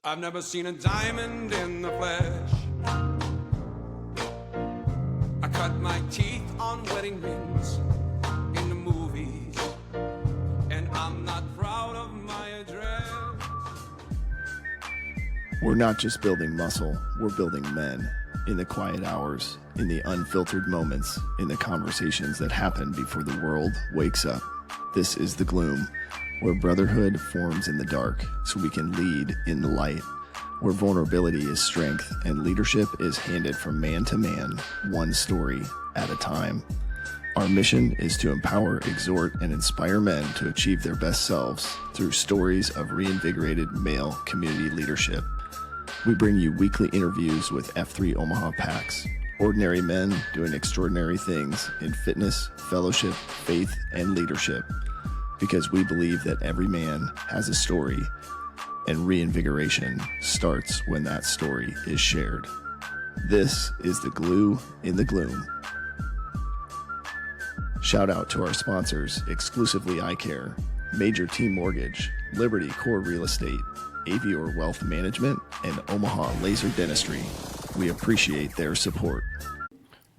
I've never seen a diamond in the flesh. I cut my teeth on wedding rings in the movies, and I'm not proud of my address. We're not just building muscle, we're building men. In the quiet hours, in the unfiltered moments, in the conversations that happen before the world wakes up. This is the Gloom, where brotherhood forms in the dark so we can lead in the light, where vulnerability is strength and leadership is handed from man to man, one story at a time. Our mission is to empower, exhort, and inspire men to achieve their best selves through stories of reinvigorated male community leadership. We bring you weekly interviews with F3 Omaha PAX, ordinary men doing extraordinary things in fitness, fellowship, faith, and leadership, because we believe that every man has a story, and reinvigoration starts when that story is shared. This is the glue in the gloom. Shout out to our sponsors, Exclusively Eye Care, Major Team Mortgage, Liberty Core Real Estate, Avior Wealth Management, and Omaha Laser Dentistry. We appreciate their support.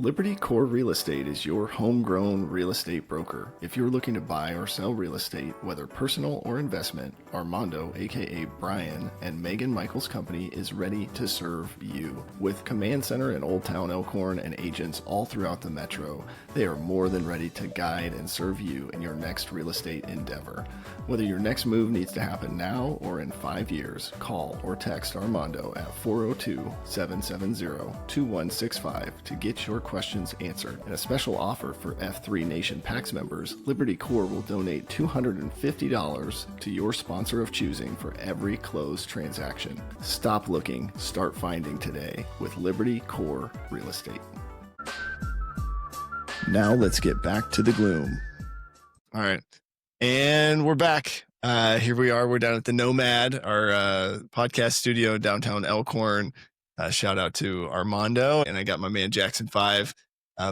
Liberty Core Real Estate is your homegrown real estate broker. If you're looking to buy or sell real estate, whether personal or investment, Armando, aka Brian, and Megan Michaels' company is ready to serve you. With Command Center in Old Town Elkhorn and agents all throughout the metro, they are more than ready to guide and serve you in your next real estate endeavor. Whether your next move needs to happen now or in 5 years, call or text Armando at 402-770-2165 to get your questions answered. And a special offer for F3 Nation PAX members, Liberty Core will donate $250 to your sponsor of choosing for every closed transaction. Stop looking, start finding today with Liberty Core Real Estate. Now let's get back to the gloom. All right. And we're back. Here we are. We're down at the Nomad, our podcast studio downtown Elkhorn. Shout out to Armando. And I got my man Jackson 5.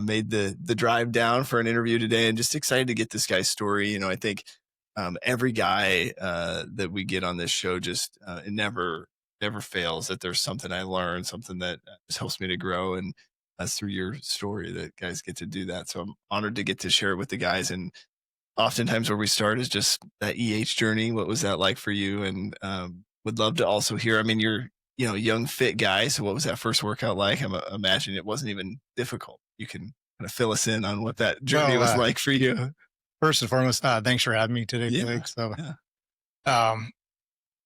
Made the drive down for an interview today, and just excited to get this guy's story. You know, I think every guy that we get on this show just it never fails that there's something I learned, something that just helps me to grow. And that's through your story that guys get to do that. So I'm honored to get to share it with the guys. And oftentimes where we start is just that EH journey. What was that like for you? And would love to also hear, I mean, you're, you know, young, fit guy. So what was that first workout like? I'm imagining it wasn't even difficult. You can kind of fill us in on what that journey was like for you. First and foremost, thanks for having me today, Blake. So, Yeah.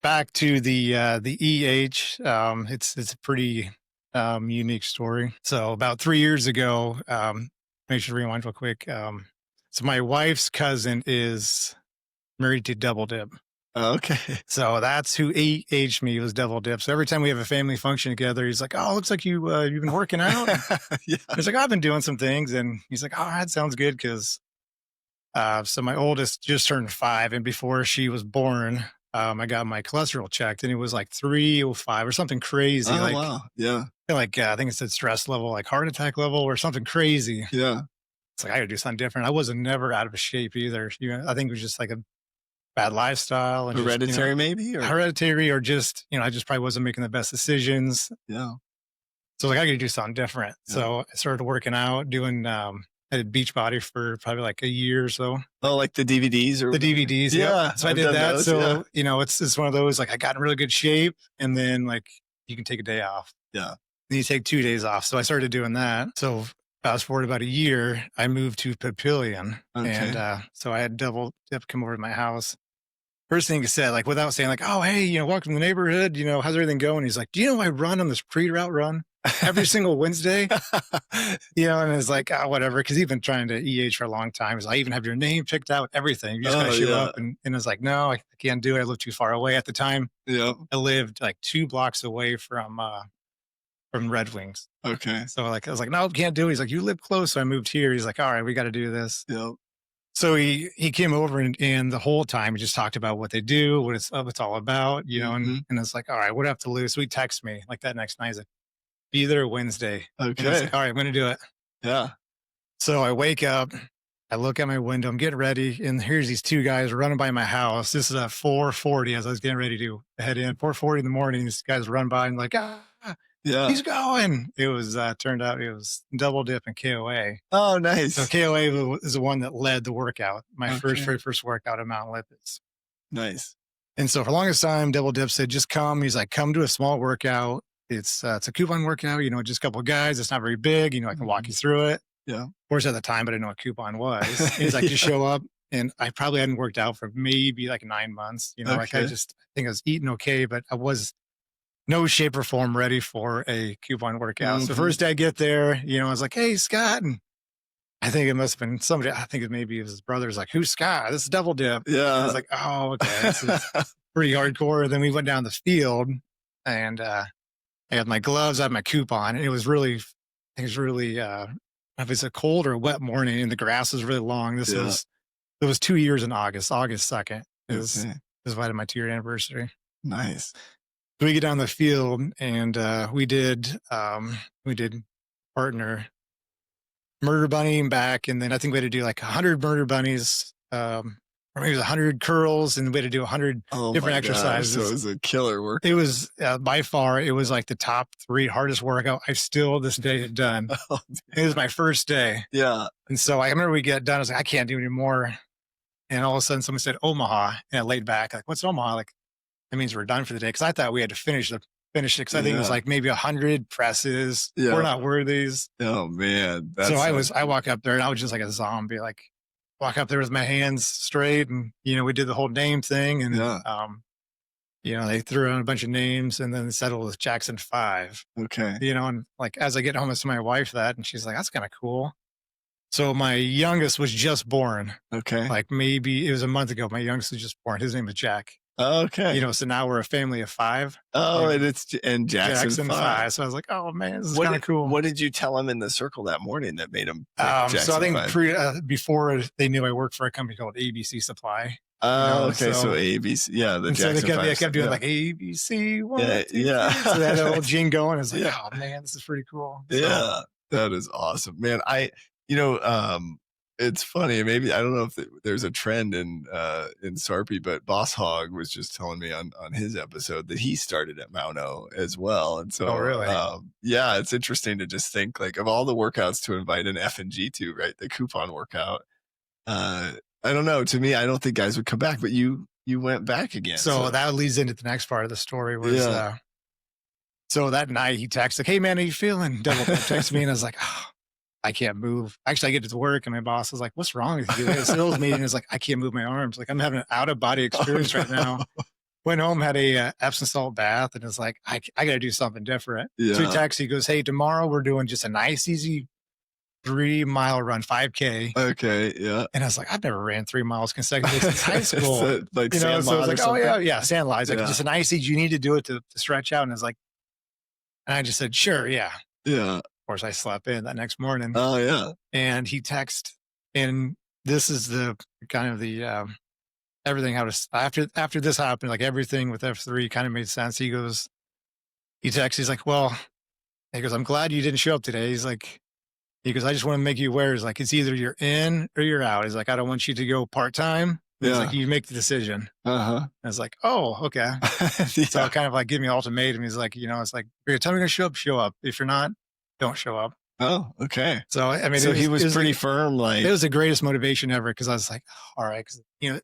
Back to the EH, it's a pretty unique story. So about 3 years ago, make sure to rewind real quick. So my wife's cousin is married to Double Dip. Okay. So that's who EH'd me, was Double Dip. So every time we have a family function together, he's like, "Oh, looks like you've been working out." Yeah. He's like, "I've been doing some things," and he's like, "Oh, that sounds good." Because so my oldest just turned 5, and before she was born, I got my cholesterol checked, and it was like 305 or something crazy. Oh, like, wow. Yeah. like I think it said stress level, like heart attack level, or something crazy. Yeah. It's like I got to do something different. I wasn't never out of shape either. You know, I think it was just like a bad lifestyle and Hereditary, just, you know, maybe? Or? hereditary, or just, you know, I just probably wasn't making the best decisions. Yeah. So like I got to do something different. Yeah. So I started working out, doing I did Beachbody for probably like a year or so. Oh, like the DVDs or the DVDs. Yeah. So I I've did done that. those, So, yeah. you know, it's one of those, like I got in really good shape, and then like you can take a day off. Yeah. Then you take 2 days off. So I started doing that. So fast forward about a year, I moved to Papillion. Okay. And so I had Double Dip come over to my house. First thing he said, like without saying like, "Oh, hey, you know, welcome to the neighborhood. You know, how's everything going?" He's like, "Do you know I run on this pre-route run every single Wednesday?" You know, and it's like, oh, whatever. Cause he's been trying to EH for a long time. He's like, "I even have your name picked out, everything. You just gotta show up." And I was like, "No, I can't do it. I live too far away." At the time, Yeah. I lived like 2 blocks away from Red Wings. Okay. So like, I was like, "No, can't do it." He's like, "You live close." So I moved here. He's like, "All right, we got to do this." Yeah. So he came over, and the whole time he just talked about what they do, what it's all about, you know, and it's like, "All right, what do I have to lose?" So he texted me like that next night. He's like, "Be there Wednesday." And I was Okay. like, "All right, I'm going to do it." Yeah. So I wake up, I look at my window, I'm getting ready, and here's these two guys running by my house. This is at 4:40 as I was getting ready to head in. 4:40 in the morning, these guys run by and like, Yeah. he's going. It was turned out it was Double Dip and KOA. Oh, nice. So KOA is the one that led the workout, my Okay. very first workout at Mount Olympus. Nice. And so for the longest time, Double Dip said, just come. He's like, come to a small workout. It's a coupon workout, just a couple of guys. It's not very big. I can walk you through it. Yeah. Of course, at the time, I didn't know what coupon was. He's like, just show up. And I probably hadn't worked out for maybe like 9 months. Like I think I was eating okay, but I was no shape or form ready for a coupon workout. So first day I get there, I was like, hey, Scott. And I think it must have been somebody, I think maybe it was his brother's like, who's Scott? This is Double Dip. Yeah. I was like, oh, okay. This is pretty hardcore. Then we went down the field and I had my gloves, I had my coupon. And it was really, if it's a cold or a wet morning and the grass is really long. It was 2 years in August 2nd. It was right at my 2-year anniversary. Nice. So we get down the field and we did partner murder bunny and back. And then I think we had to do like 100 murder bunnies, or maybe it was 100 curls, and we had to do 100 different exercises. So it was a killer work. It was by far, it was like the top 3 hardest workout I've still this day had done. It was my first day. Yeah. And so I remember we get done. I was like, I can't do any more. And all of a sudden someone said Omaha, and I laid back like, what's Omaha? Like, that means we're done for the day. Cause I thought we had to finish it. Cause I think it was like maybe 100 presses. Yeah. We're not worthies. Oh man. So I walk up there and I was just like a zombie, like walk up there with my hands straight. And, we did the whole name thing. And, they threw out a bunch of names and then settled with Jackson 5. Okay. And like, as I get home, I tell my wife that, and she's like, that's kind of cool. So my youngest was just born. Okay. Like maybe it was a month ago. My youngest was just born. His name is Jack. Okay. So now we're a family of 5. Oh, and Jackson 5. So I was like, oh man, this is kind of cool. What did you tell him in the circle that morning that made him? So I think before they knew I worked for a company called ABC Supply. Oh, okay. So ABC, the Jackson so they 5. kept doing like ABC. Yeah. So that old gene going. I was like, oh man, this is pretty cool. Yeah, that is awesome, man. It's funny. Maybe I don't know if there's a trend in Sarpy, but Boss Hog was just telling me on his episode that he started at Mount O as well. And so, really? It's interesting to just think like of all the workouts to invite an F and G to, right? The coupon workout. I don't know. To me, I don't think guys would come back, but you went back again. So that leads into the next part of the story. So that night he texted, like, hey man, how you feeling? Double texted me and I was like, oh, I can't move. Actually, I get to work and my boss was like, what's wrong with you? The sales meeting is like, I can't move my arms. Like I'm having an out of body experience right now. Went home, had a Epsom salt bath, and it's like, I got to do something different. Yeah. So he texts, he goes, hey, tomorrow we're doing just a nice, easy 3-mile run, 5K. Okay. Yeah. And I was like, I've never ran 3 miles consecutively since high school. So, like so I was like, oh yeah, sand lies. Like Yeah. just a nice, easy, you need to do it to stretch out. And it's like, and I just said, sure. Yeah. Yeah. Of course, I slept in that next morning. Oh yeah. And he texted, and this is the kind of the everything how to after this happened, like everything with F3 kind of made sense. He texts, he's like, well, he goes, I'm glad you didn't show up today. He goes, I just want to make you aware. He's like, it's either you're in or you're out. He's like, I don't want you to go part-time. He's like, you make the decision. I was like, oh, okay. So kind of like give me an ultimatum. He's like, it's like, if you're telling me to show up. If you're not, don't show up. Oh, okay. So, I mean, he was pretty firm. Like it was the greatest motivation ever. Cause I was like, all right. Cause the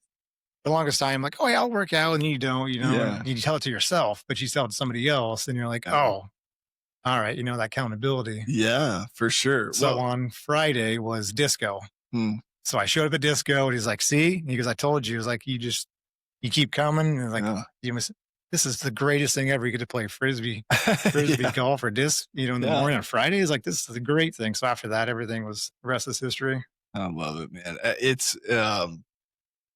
longest time I'm like, oh yeah, I'll work out. And you don't, you tell it to yourself, but you tell it to somebody else. And you're like, oh, all right. that accountability. Yeah, for sure. So on Friday was disco. So I showed up at disco and he's like, see, he goes, I told you. He was like, you keep coming. And like, this is the greatest thing ever. You get to play frisbee golf or disc, in the morning on Friday. He's like, this is a great thing. So after that, everything was the rest is history. I love it, man.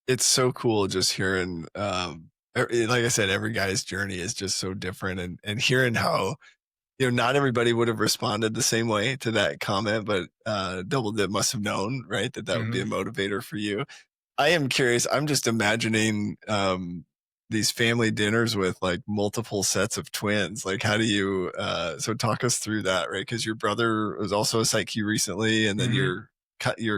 It's so cool just hearing, like I said, every guy's journey is just so different and hearing how, not everybody would have responded the same way to that comment, but Double Dip must have known, right? That would be a motivator for you. I am curious. I'm just imagining these family dinners with like multiple sets of twins. Like how do you, so talk us through that, right? Because your brother was also a psyche recently and then your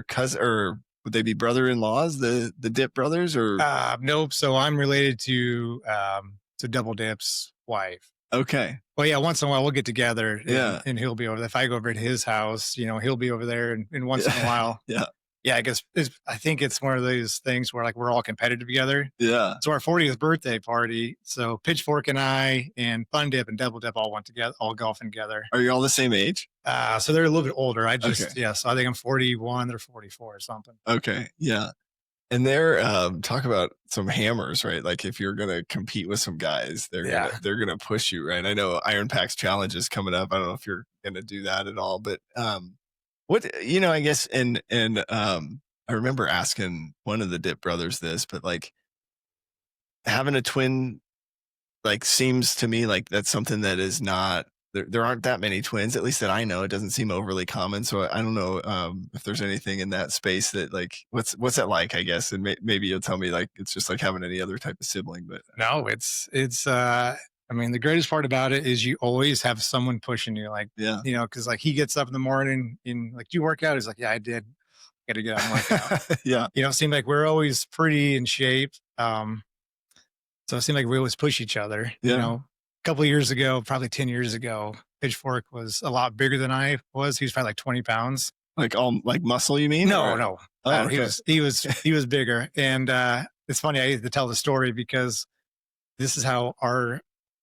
cousin, or Would they be brother-in-laws, the Dip brothers, or? Nope. So I'm related to Double Dip's wife. Okay. Well, yeah, once in a while we'll get together and, Yeah. and he'll be over there. If I go over to his house, he'll be over there and once in a while. Yeah. Yeah, I guess I think it's one of those things where like we're all competitive together. Yeah. So our 40th birthday party. So Pitchfork and I and Fun Dip and Double Dip all went together, all golfing together. Are you all the same age? So they're a little bit older. Okay. So I think I'm 41, they're 44 or something. Okay. Yeah. And they're talk about some hammers, right? Like if you're gonna compete with some guys, they're gonna push you, right? I know Iron Pack's challenge is coming up. I don't know if you're gonna do that at all, but what I guess and I remember asking one of the Dip brothers this, but like having a twin, like seems to me like that's something that is not there aren't that many twins, at least that I know. It doesn't seem overly common. So I don't know if there's anything in that space that like what's that like, I guess, and maybe you'll tell me like it's just like having any other type of sibling. But no, it's I mean, the greatest part about it is you always have someone pushing you, like, because like he gets up in the morning and like, do you work out? He's like, yeah, I did. Got to get out and work out. Yeah. It seemed like we're always pretty in shape. So it seemed like we always push each other. Yeah. A couple of years ago, probably 10 years ago, Pitchfork was a lot bigger than I was. He was probably like 20 pounds. Like like muscle, you mean? No. Oh, okay. He was bigger. And it's funny, I used to tell the story because this is how our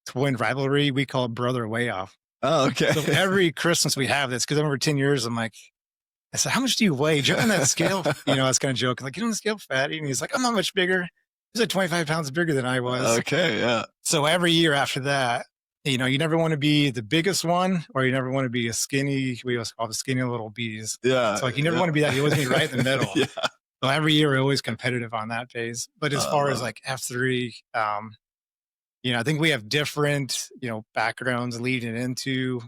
twin rivalry, we call it brother way off. Oh, okay. So every Christmas we have this because over 10 years, I said, how much do you weigh? Jump on that scale. I was kind of joking, like, get on the scale, fatty. And he's like, I'm not much bigger. He's like 25 pounds bigger than I was. Okay, yeah. So every year after that, you never want to be the biggest one or you never want to be a skinny, we always call the skinny little bees. Yeah. So like you never want to be that. You always be right in the middle. Yeah. So every year we're always competitive on that phase. But as far as like F3, I think we have different, backgrounds leading into,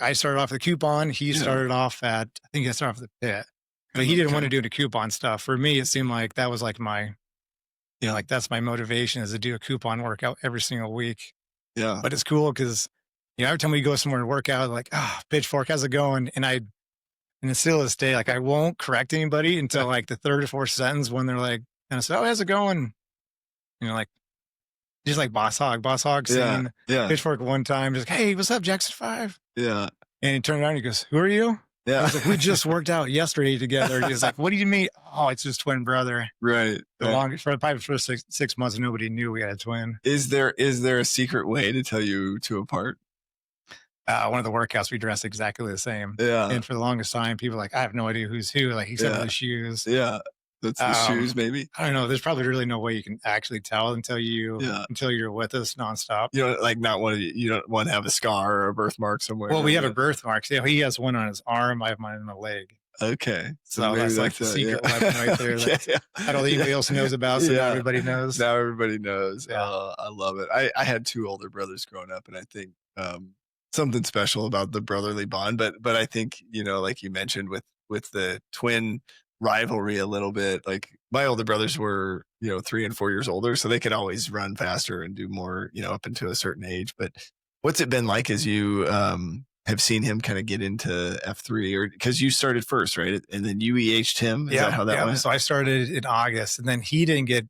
I started off with a coupon. He started off I think he started off with the pit, but he didn't want to do the coupon stuff. For me, it seemed like that was like my, like that's my motivation is to do a coupon workout every single week. Yeah. But it's cool because, every time we go somewhere and work out, like, Pitchfork, how's it going? And still to this day, like I won't correct anybody until like the third or fourth sentence when they're like, and I say, oh, how's it going? Like, just like Boss Hog saying Pitchfork one time, just like, hey, what's up, Jackson 5? Yeah. And he turned around and he goes, who are you? Yeah. I was like, we just worked out yesterday together. He's like, what do you mean? Oh, it's his twin brother. Right. Probably for 6 months, nobody knew we had a twin. Is there a secret way to tell you two apart? One of the workouts, we dressed exactly the same. Yeah. And for the longest time, people were like, I have no idea who's who, like except for the shoes. Yeah. That's the shoes, maybe. I don't know. There's probably really no way you can actually tell until you're with us nonstop. Like not one of you don't want to have a scar or a birthmark somewhere. Well, we have a birthmark. So he has one on his arm. I have mine on my leg. Okay. So that's like the secret weapon right there. That I don't think anybody else knows about. So now everybody knows. Now everybody knows. Yeah. I love it. I had two older brothers growing up, and I think something special about the brotherly bond. But I think, like you mentioned with the twin rivalry a little bit, like my older brothers were 3 and 4 years older, so they could always run faster and do more up into a certain age. But what's it been like as you have seen him kind of get into F3, or because you started first, right? And then you EH'd him. Is that how that went? So I started in August, and then he didn't get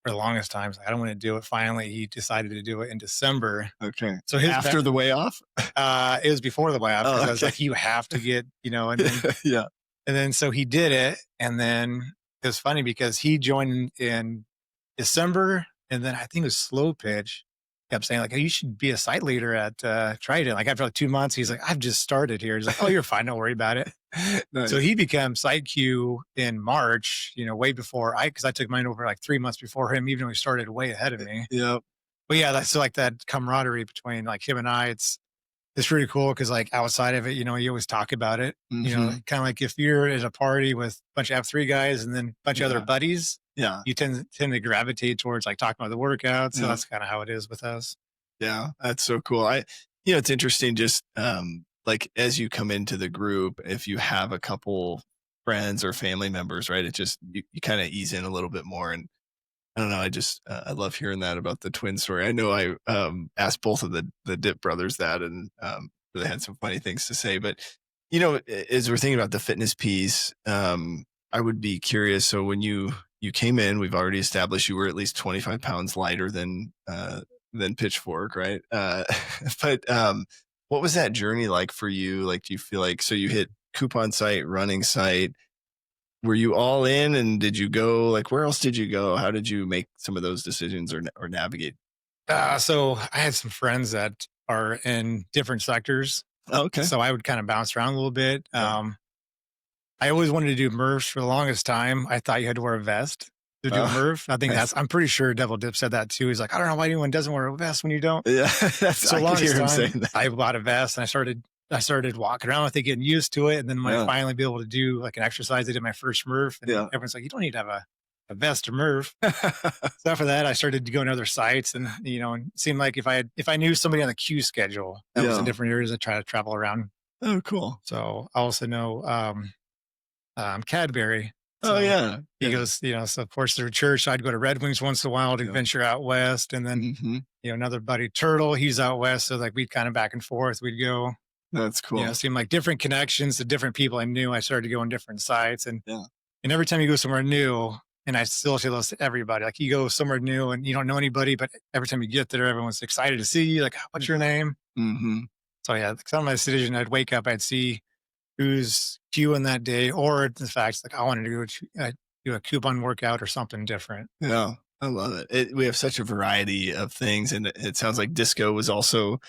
for the longest time. I don't want to do it. Finally, he decided to do it in December. Okay. So after the way off? It was before the way off. I was like, you have to get, and then, yeah. And then so he did it, and then it was funny because he joined in December, and then I think it was slow pitch. Kept saying like, "Hey, you should be a site leader at Trident." Like after like 2 months, he's like, "I've just started here." He's like, "Oh, you're fine. Don't worry about it." Nice. So he became site Q in March. Way before because I took mine over like 3 months before him, even though he started way ahead of me. Yeah. But yeah, that's so like that camaraderie between like him and I. It's really cool because like outside of it, you always talk about it. Mm-hmm. Kind of like if you're at a party with a bunch of F3 guys and then a bunch of other buddies. Yeah. You tend to gravitate towards like talking about the workouts. So that's kind of how it is with us. Yeah. That's so cool. It's interesting just like as you come into the group, if you have a couple friends or family members, right, it just, you kind of ease in a little bit more. And I don't know. I just, I love hearing that about the twin story. I know I asked both of the Dip brothers that, and they had some funny things to say, but as we're thinking about the fitness piece, I would be curious. So when you came in, we've already established you were at least 25 pounds lighter than Pitchfork, right? But what was that journey like for you? Like, do you feel like, so you hit coupon site, running site? Were you all in, and did you go, like, where else did you go? How did you make some of those decisions or navigate? So I had some friends that are in different sectors, Oh, okay. so I would kind of bounce around a little bit. Yeah. I always wanted to do MRFs for the longest time. I thought you had to wear a vest to do a MRF. I think nice. I'm pretty sure Devil Dip said that too. He's like, I don't know why anyone doesn't wear a vest when you don't. Yeah. So I could hear him saying that. I bought a vest and I started walking around with it, getting used to it. And then when I finally be able to do like an exercise, I did my first MRF, and everyone's like, you don't need to have a vest to MRF. So after that, I started to go to other sites, and and it seemed like if I knew somebody on the queue schedule that was in different areas, I try to travel around. Oh, cool. So I also know Cadbury. So Oh, yeah. he goes, so of course through church, I'd go to Red Wings once in a while to venture out west. And then, another buddy, Turtle, he's out west. So like we'd kind of back and forth. We'd go. That's cool. It seemed like different connections to different people I knew. I started to go on different sites. And every time you go somewhere new, and I still say this to everybody, like you go somewhere new and you don't know anybody, but every time you get there, everyone's excited to see you. Like, what's your name? Mm-hmm. So some of my decision, I'd wake up, I'd see who's queuing that day, or the fact like I wanted to go do a coupon workout or something different. Yeah, I love it. We have such a variety of things, and it sounds like disco was also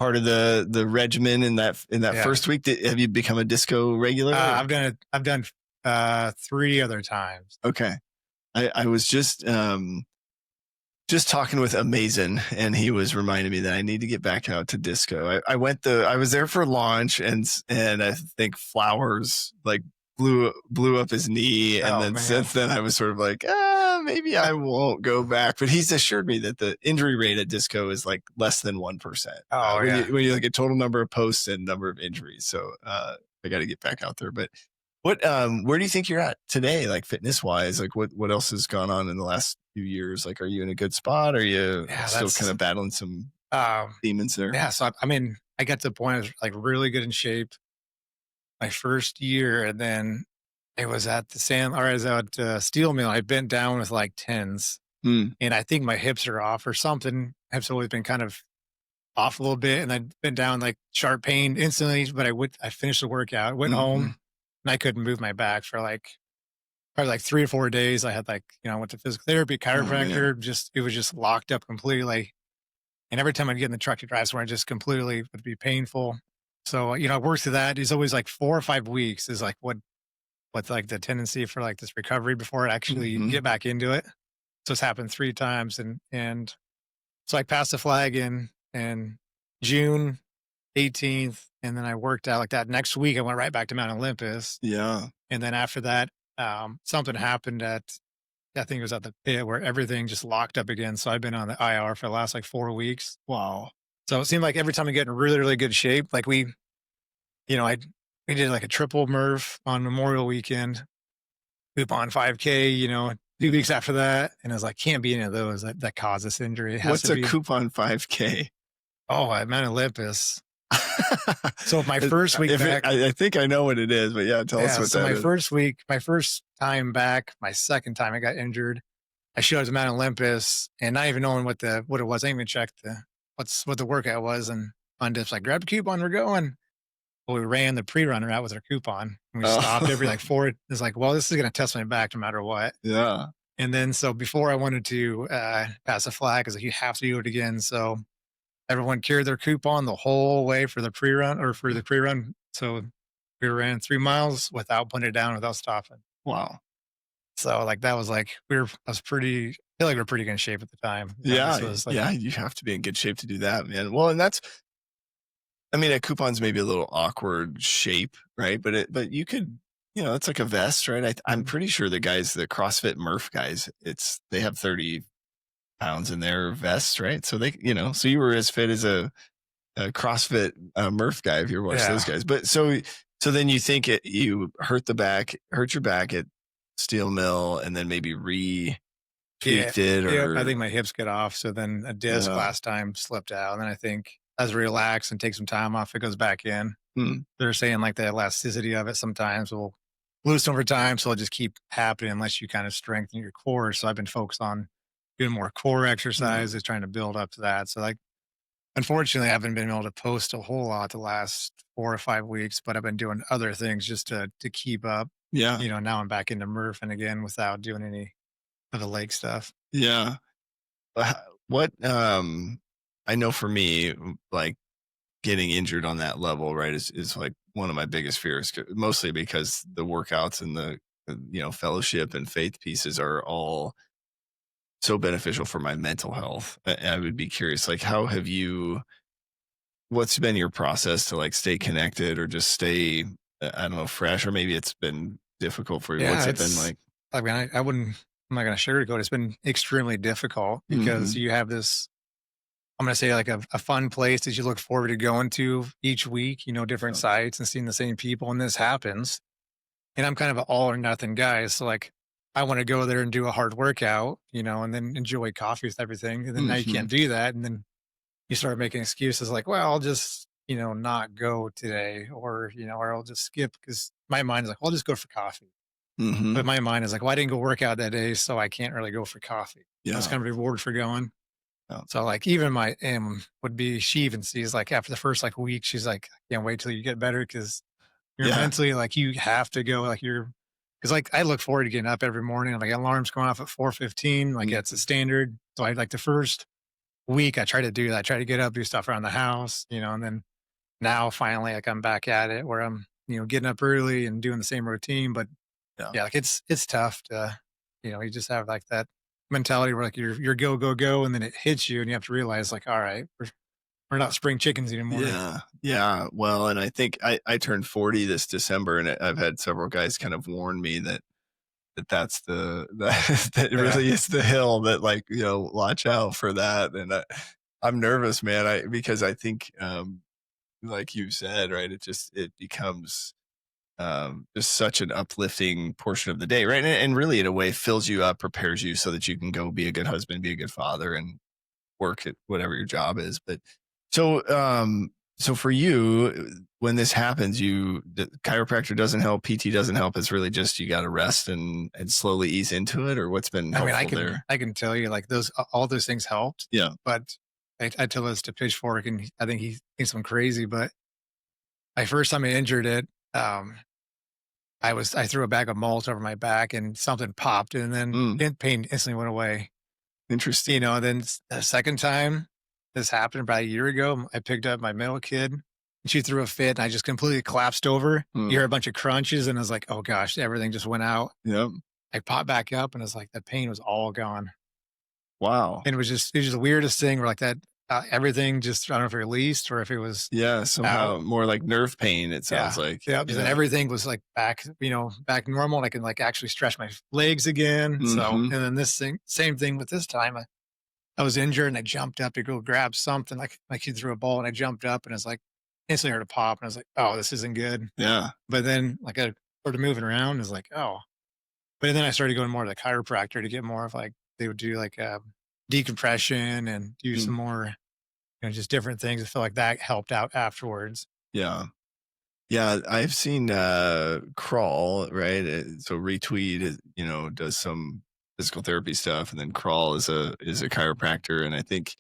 part of the regimen in that first week. Have you become a disco regular? I've done 3 other times. Okay, I was just talking with Amazin, and he was reminding me that I need to get back out to disco. I was there for launch, and I think Flowers like blew up his knee, and then since then I was sort of like, maybe I won't go back. But he's assured me that the injury rate at disco is like less than 1%. When you look at total number of posts and number of injuries. So I got to get back out there. But where do you think you're at today, like fitness wise? Like what else has gone on in the last few years? Like, are you in a good spot? Are you still kind of battling some demons there? Yeah. So I got to the point I was like really good in shape my first year, and then it was at Steel Mill. I bent down with like 10s, and I think my hips are off or something. Hips always been kind of off a little bit, and I'd been down like sharp pain instantly. But I finished the workout, went home, and I couldn't move my back for probably like 3 or 4 days. I had I went to physical therapy, chiropractor. It was just locked up completely. And every time I'd get in the truck to drive somewhere, it just completely would be painful. So, I worked through that. It's always like 4 or 5 weeks is like what's like the tendency for like this recovery before I actually get back into it. So it's happened 3 times. And so I passed the flag in June 18th. And then I worked out like that. Next week, I went right back to Mount Olympus. Yeah. And then after that, something happened I think it was at the pit where everything just locked up again. So I've been on the IR for the last like 4 weeks. Wow. So it seemed like every time I get in really, really good shape, like we did like a triple MRF on Memorial Weekend, coupon 5K, 2 weeks after that. And I was like, can't be any of those that cause this injury. What's a coupon 5K? Oh, at Mount Olympus. So my first week back, I think I know what it is, but tell us what that is. My first time back, my second time I got injured, I showed up to Mount Olympus and not even knowing what it was. I didn't even check what the workout was, and on dips like, grab a coupon, we're going. Well, we ran the pre-runner out with our coupon, and we stopped every like 4. It's like, well, this is going to test my back no matter what. Yeah. And then so before I wanted to pass a flag, because like, you have to do it again. So everyone carried their coupon the whole way for the pre-run. So we ran 3 miles without putting it down, without stopping. Wow. So like that was like I feel like we were pretty good in shape at the time. You have to be in good shape to do that, man. Well, and a coupon's maybe a little awkward shape, right? But you could, it's like a vest, right? I'm pretty sure the CrossFit Murph guys, they have 30 pounds in their vests, right? So they, so you were as fit as a CrossFit Murph guy if you're watching those guys. But so then you think you hurt your back at Steel Mill, and then maybe tweaked it, or I think my hips get off. So then a disc last time slipped out, and then I think as I relax and take some time off, it goes back in. They're saying like the elasticity of it sometimes will loosen over time. So it'll just keep happening unless you kind of strengthen your core. So I've been focused on doing more core Yeah. exercises, trying to build up to that. So like, unfortunately, I haven't been able to post a whole lot the last 4 or 5 weeks, but I've been doing other things just to keep up. Yeah. Now I'm back into Murphing again without doing any of the leg stuff. Yeah. What I know for me, like getting injured on that level, right, is like one of my biggest fears, mostly because the workouts and the fellowship and faith pieces are all so beneficial for my mental health. I would be curious, like, how have you? What's been your process to like stay connected or just stay? I don't know, fresh, or maybe it's been difficult for you. What's Yeah, it been it's like? I mean, I wouldn't I'm not gonna sugarcoat it. It's been extremely difficult because Hmm. you have this I'm gonna say like a fun place that you look forward to going to each week, different sites and seeing the same people. And this happens. And I'm kind of an all or nothing guy. So like I want to go there and do a hard workout, and then enjoy coffee with everything. And then now you Hmm. can't do that. And then you start making excuses like, well, I'll just, not go today or I'll just skip because my mind is like, well, I'll just go for coffee. Hmm. But my mind is like, well, I didn't go work out that day, so I can't really go for coffee. That's Yeah. kind of a reward for going. Yeah. So like even my M would be she even sees like after the first like week, she's like, I can't wait till you get better because you're Yeah. mentally like you have to go like you're because like I look forward to getting up every morning. Like alarms going off at 4:15, like that's a Mhm. standard. So I like the first week I try to do that. I try to get up, do stuff around the house, and then now finally like I'm back at it where I'm, getting up early and doing the same routine. But Yeah. yeah, like it's tough to, you just have like that mentality where like you're go, go, go, and then it hits you and you have to realize like, all right, we're not spring chickens anymore. Yeah. Yeah. Well, and I think I turned 40 this December, and I've had several guys kind of warn me that's that Yeah. really is the hill that, like, watch out for that. And I'm nervous, man. Because I think, like you said, right, it becomes just such an uplifting portion of the day, right? And really, in a way, fills you up, prepares you so that you can go be a good husband, be a good father, and work at whatever your job is. But so, so for you, when this happens, the chiropractor doesn't help, PT doesn't help. It's really just you got to rest and slowly ease into it, or what's been I mean, helpful there. I can tell you like all those things helped, Yeah. but I tell this to Pitchfork and I think he thinks I'm crazy, but my first time I injured it, um, I threw a bag of mulch over my back and something popped and then Mm, pain instantly went away. interesting. Then the second time this happened about a year ago, I picked up my middle kid and she threw a fit and I just completely collapsed over. You Mm, hear a bunch of crunches and I was like, oh gosh, everything just went out. yep. I popped back up and it's like the pain was all gone. Wow. And it was just the weirdest thing where like that everything just I don't know if it released or if it was Yeah. out. Somehow more like nerve pain. It sounds Yeah. like. Yeah. Because then Yeah. everything was like back, back normal. And I can like actually stretch my legs again. So Hmm. and then same thing with this time. I was injured and I jumped up to go grab something. Like my kid threw a ball and I jumped up and I was like instantly heard a pop and I was like, oh, this isn't good. Yeah. But then like I started moving around and was like, oh. But then I started going more to the chiropractor to get more of like they would do like decompression and do some Mm, more, just different things. I feel like that helped out afterwards. yeah. Yeah, I've seen Crawl, right? So Retweet, does some physical therapy stuff, and then Crawl is a chiropractor, and I think,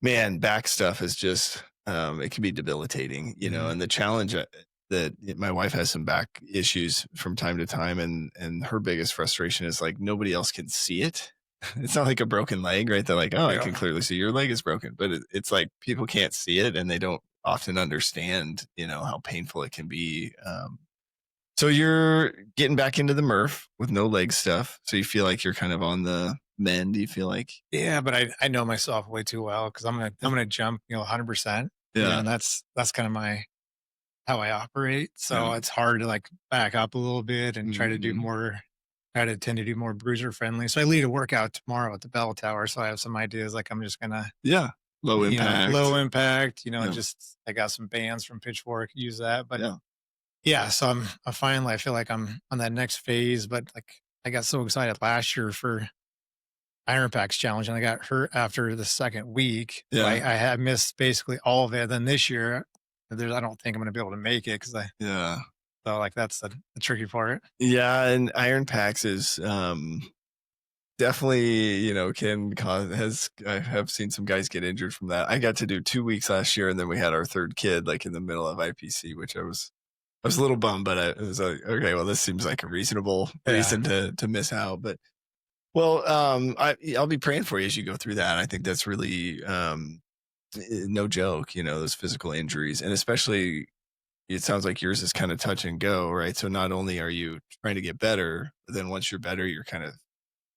man, back stuff is just it can be debilitating, Mhm. and the challenge that my wife has some back issues from time to time, and her biggest frustration is like nobody else can see it. It's not like a broken leg, right? They're like, oh, I can Yeah. clearly see your leg is broken, but it's like people can't see it, and they don't often understand, how painful it can be. So you're getting back into the Murph with no leg stuff. So you feel like you're kind of on the mend. Do you feel like? Yeah, but I know myself way too well because I'm Yeah. gonna jump, 100%. Yeah. And that's kind of my how I operate. Yeah. So it's hard to like back up a little bit and Mhm. try to tend to do more bruiser friendly. So I lead a workout tomorrow at the bell tower. So I have some ideas like I'm just gonna, Yeah. Low low impact. impact, Yeah. just I got some bands from Pitchfork, use that. But Yeah. yeah, so I finally I feel like I'm on that next phase, but like I got so excited last year for Iron Packs challenge and I got hurt after the second week. So I Yeah. had missed basically all of it. Then this year, I don't think I'm going to be able to make it because I Yeah. So like that's the tricky part. Yeah, and iron packs is definitely, can cause has I have seen some guys get injured from that. I got to do 2 weeks last year, and then we had our third kid like in the middle of IPC, which I was a little bummed, but it was like, okay, well, this seems like a reasonable Yeah. reason to miss out. But well, I'll be praying for you as you go through that. I think that's really no joke, those physical injuries, and especially it sounds like yours is kind of touch and go, right? So not only are you trying to get better, but then once you're better, you're kind of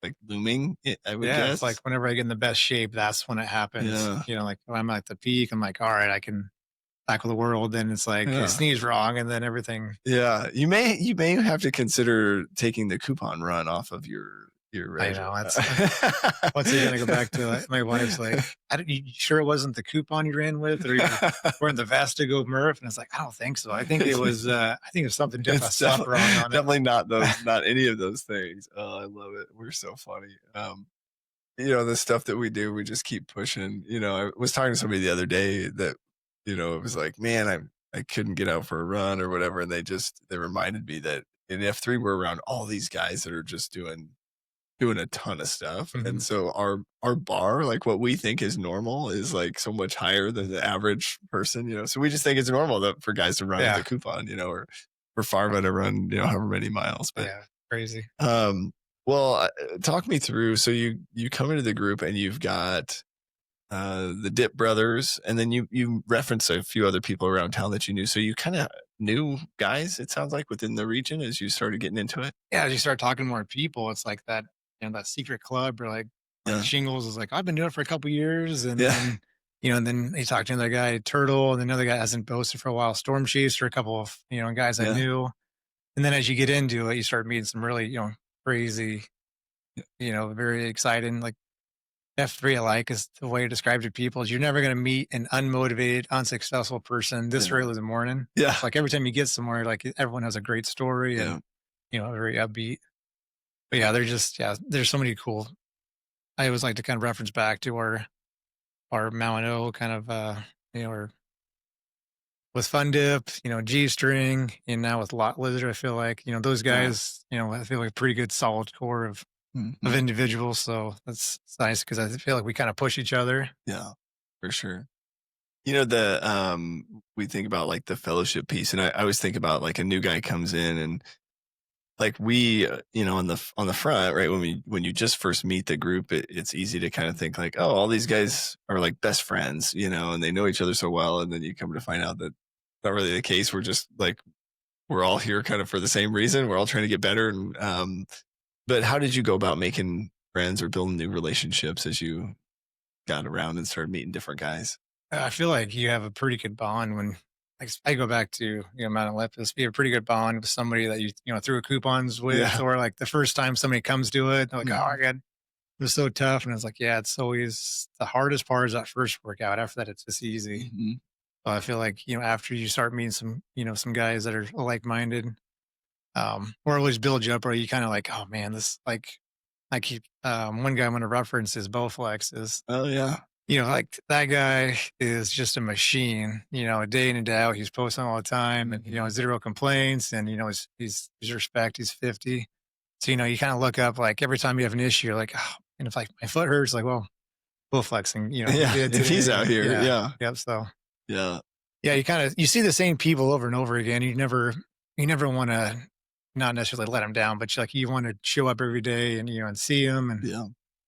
like blooming, I would Yeah. It's like guess. whenever I get in the best shape, that's when it happens. Yeah. Like when I'm at the peak, I'm like, all right, I can tackle the world. Then it's like I Yeah. sneeze wrong and then everything. Yeah. You may have to consider taking the coupon run off of your I regimen. know that's what's he gonna go back to? Like, my wife's like, you sure it wasn't the coupon you ran with, or you were wearing the Vastigo Murph? And it's like, I don't think so. I think it was something different. I It's slept wrong on it. definitely not those, not any of those things. Oh, I love it. We're so funny. The stuff that we do, we just keep pushing. I was talking to somebody the other day that, it was like, man, I couldn't get out for a run or whatever. And they reminded me that in F3, we're around all these guys that are just doing a ton of stuff. And Mhm. so our bar, like what we think is normal, is like so much higher than the average person. So we just think it's normal that for guys to run with Yeah. a coupon, or for Farva to run, however many miles. But Yeah. Crazy. um well, talk me through. So you come into the group and you've got the Dip brothers, and then you reference a few other people around town that you knew. So you kind of knew guys, it sounds like, within the region as you started getting into it. Yeah, as you start talking to more people, it's like that, that secret club or like Yeah. Shingles is like, I've been doing it for a couple years. And Yeah. then, and then he talked to another guy, Turtle, and another guy hasn't posted for a while, Storm Chiefs, or a couple of, guys I Yeah. knew. And then as you get into it, you start meeting some really, crazy, very exciting, like F3 I like is the way to describe to people is you're never going to meet an unmotivated, unsuccessful person this Yeah. early in the morning. Yeah. It's like every time you get somewhere, like everyone has a great story Yeah. and, very upbeat. But yeah, there's so many cool. I always like to kind of reference back to our Mount O kind of or with Fun Dip, G String, and now with Lot Lizard. I feel like those Yeah. guys, I feel like a pretty good solid core of Mhm. individuals. So that's it's nice because I feel like we kind of push each other. Yeah, for sure. We think about like the fellowship piece, and I always think about like a new guy comes in, and like we, on the front, right, when you just first meet the group, it's easy to kind of think like, oh, all these guys are like best friends, and they know each other so well, and then you come to find out that not really the case. We're just like we're all here kind of for the same reason. We're all trying to get better. And but how did you go about making friends or building new relationships as you got around and started meeting different guys? I feel like you have a pretty good bond when, like, I go back to Mount Olympus. You have a pretty good bond with somebody that you threw coupons with, Yeah. or like the first time somebody comes to it, they're like, Mhm. "Oh my god, it was so tough," and it's like, yeah, it's always the hardest part is that first workout. After that, it's just easy. Mhm. But I feel like after you start meeting some guys that are like minded, or always build you up, or you kind of like, oh man, this like I keep one guy I'm going to reference is Bowflex is Oh yeah. like that guy is just a machine, day in and day out. He's posting all the time and, zero complaints and, he's respect. He's 50. So, you kind of look up like every time you have an issue, you're like, oh, and if like my foot hurts, like, well, bull flexing, he Yeah. did If he's today. out here, yeah. Yep. So Yeah. yeah, you see the same people over and over again. You never want to not necessarily let them down, but you want to show up every day and, and see them Yeah.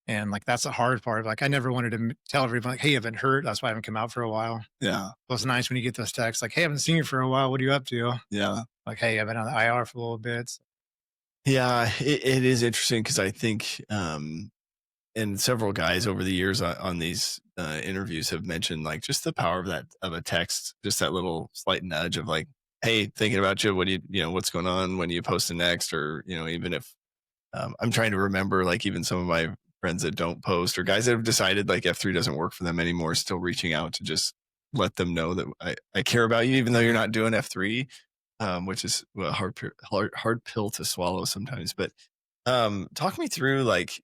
and like that's the hard part. Like I never wanted to tell everybody, like, "Hey, I've been hurt. That's why I haven't come out for a while." Yeah. Well, it's nice when you get those texts, like, "Hey, I haven't seen you for a while. What are you up to?" Yeah. Like, "Hey, I've been on the IR for a little bit." Yeah. It is interesting because I think and several guys over the years on these interviews have mentioned like just the power of a text, just that little slight nudge of like, hey, thinking about you, what do what's going on, when you post next, or even if I'm trying to remember like even some of my friends that don't post or guys that have decided like F3 doesn't work for them anymore, still reaching out to just let them know that I care about you even though you're not doing F3, which is a hard pill to swallow sometimes. But talk me through, like,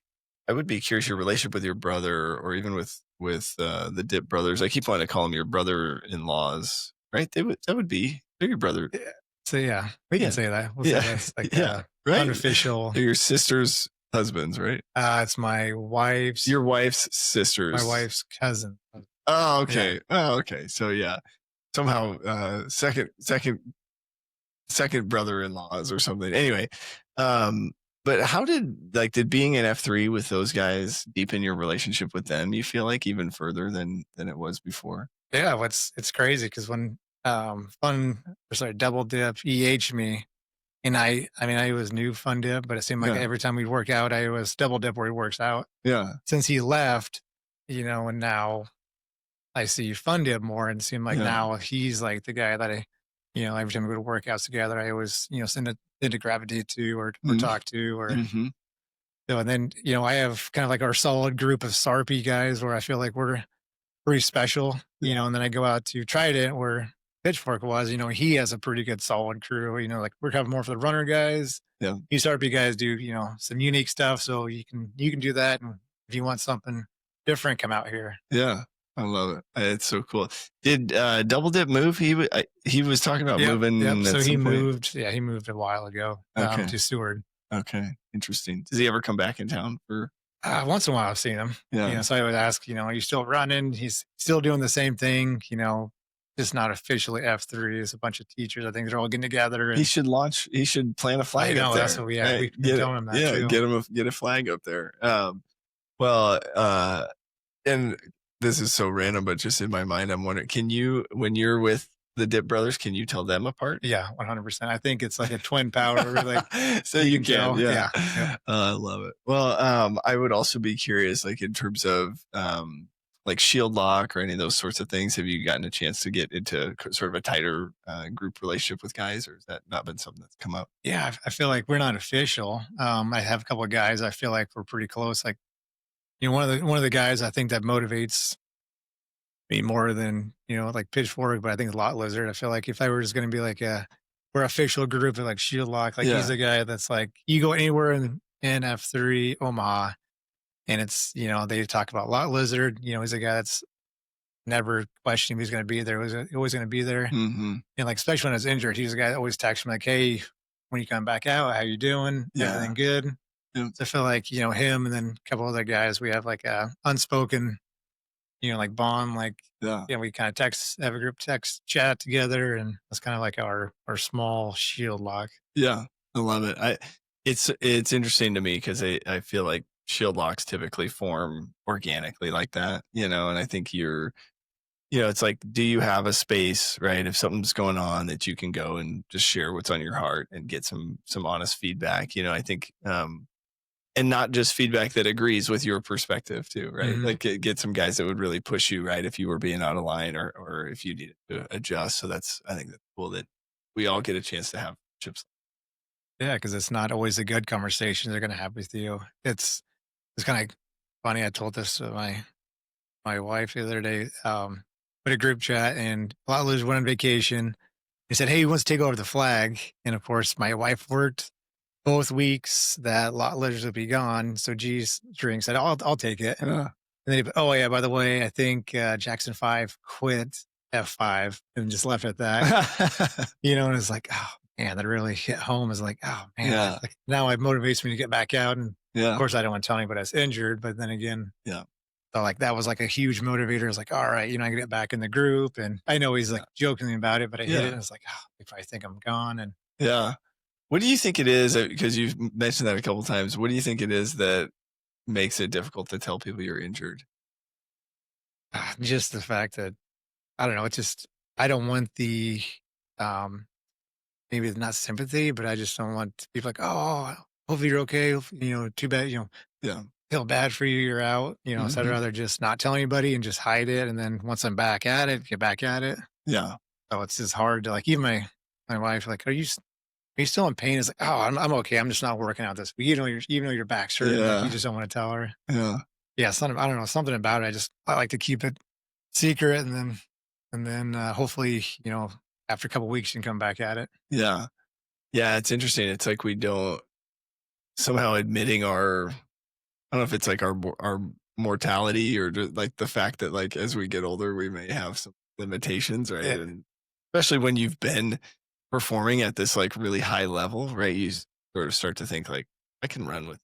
I would be curious your relationship with your brother, or even with the Dip brothers. I keep wanting to call them your brother-in-laws, right? That would be they're your brother. So yeah, we can Yeah. say that. We'll say Yeah. that's like Yeah. Right. unofficial. They're your sister's husbands, right? It's Your wife's my sisters. wife's cousin. Oh, Yeah. okay. Oh, okay. So yeah, somehow second brother-in-laws or something. Anyway, um, but how did being an F3 with those guys deepen your relationship with them? You feel like even further than it was before? Yeah, it's crazy because when Fun or sorry, Double Dip EH me, and I mean I was new Fun Dip, but it seemed like Yeah. every time we'd work out, I was Double Dip where he works out. Yeah. Since he left, and now I see Fun Dip more, and it seemed like Yeah. now he's like the guy that every time we go to workouts together, I always send it into gravitate to or Mhm. talk to or Mm-hmm. and then I have kind of like our solid group of Sarpy guys where I feel like we're pretty special, and then I go out to Trident where Pitchfork was, he has a pretty good solid crew, like we're kind of more for the runner guys. Yeah. You Sarpy guys do, some unique stuff. So you can do that. And if you want something different, come out here. Yeah. I love it. It's so cool. Did Double Dip move? He was talking about moving. Yep. So at he some point. moved. Yeah, he moved a while ago Okay. to Seward. Okay. Interesting. Does he ever come back in town for? Once in a while I've seen him. Yeah. So I would ask, are you still running? He's still doing the same thing, just not officially F3. It's a bunch of teachers. I think they're all getting together. And He should plant a flag I know, up there. that's what we've been telling him that too. Get a flag up there. Well, and this is so random, but just in my mind, I'm wondering, when you're with the Dip brothers, can you tell them apart? Yeah, 100%. I think it's like a twin power. Like, so you can, tell. yeah. Yeah. I love it. Well, I would also be curious, like in terms of like shield lock or any of those sorts of things. Have you gotten a chance to get into sort of a tighter group relationship with guys, or has that not been something that's come up? Yeah, I feel like we're not official. I have a couple of guys I feel like we're pretty close. Like, one of the guys I think that motivates me more than like Pitchfork, but I think a lot Lizard. I feel like if I were just going to be like we're official group of like Shield Lock, like he's a guy that's like you go anywhere in F3 Omaha, and it's they talk about Lot Lizard. He's a guy that's never questioning he's going to be there. He's always going to be there. Mm-hmm. And like especially when I was injured, he's a guy that always texts me like, "Hey, when you come back out, how you doing? Yeah. Everything good?" Yeah. So I feel like him and then a couple other guys. We have like a unspoken, like bond. Like we kind of have a group text chat together, and that's kind of like our small shield lock. Yeah, I love it. It's interesting to me because I feel like shield locks typically form organically like that, and I think it's like, do you have a space, right? If something's going on that you can go and just share what's on your heart and get some honest feedback, I think, and not just feedback that agrees with your perspective too, right? Mhm. Like get some guys that would really push you, right? If you were being out of line or if you needed to adjust. So I think that's cool that we all get a chance to have chips. Yeah, because it's not always a good conversation they're going to have with you. It's kind of funny. I told this to my wife the other day. Put a group chat, and Lotler's went on vacation. He said, "Hey, he wants to take over the flag." And of course, my wife worked both weeks that Lotler's would be gone. So G's drink said, I'll take it. And then oh yeah, by the way, I think Jackson 5 quit F5 and just left at that. And it's like, oh man, that really hit home. Is like, oh man, Yeah. like, now it motivates me to get back out. And Yeah. of course, I don't want to tell anybody I was injured, but then again, Yeah. So like that was like a huge motivator. It's like, all right, I can get back in the group. And I know he's like joking about it, but I hit it and it's like, oh, if I think I'm gone. And yeah. What do you think it is? Because you've mentioned that a couple of times. What do you think it is that makes it difficult to tell people you're injured? Just the fact that, I don't know, it's just, I don't want the, maybe not sympathy, but I just don't want people like, oh, hopefully you're okay. Too bad, Yeah. feel bad for you. You're out, so I'd rather just not tell anybody and just hide it. And then once I'm back at it, get back at it. Yeah. So it's just hard to like, even my wife, like, are you still in pain? It's like, oh, I'm okay. I'm just not working out this week. Even though your back's hurting, like, you just don't want to tell her. Yeah. Yeah. I don't know, something about it. I like to keep it secret. And then hopefully, after a couple of weeks, you can come back at it. Yeah. Yeah. It's interesting. It's like we don't somehow admitting I don't know if it's like our mortality or just like the fact that like as we get older, we may have some limitations, right? Yeah. And especially when you've been performing at this like really high level, right? You sort of start to think like, I can run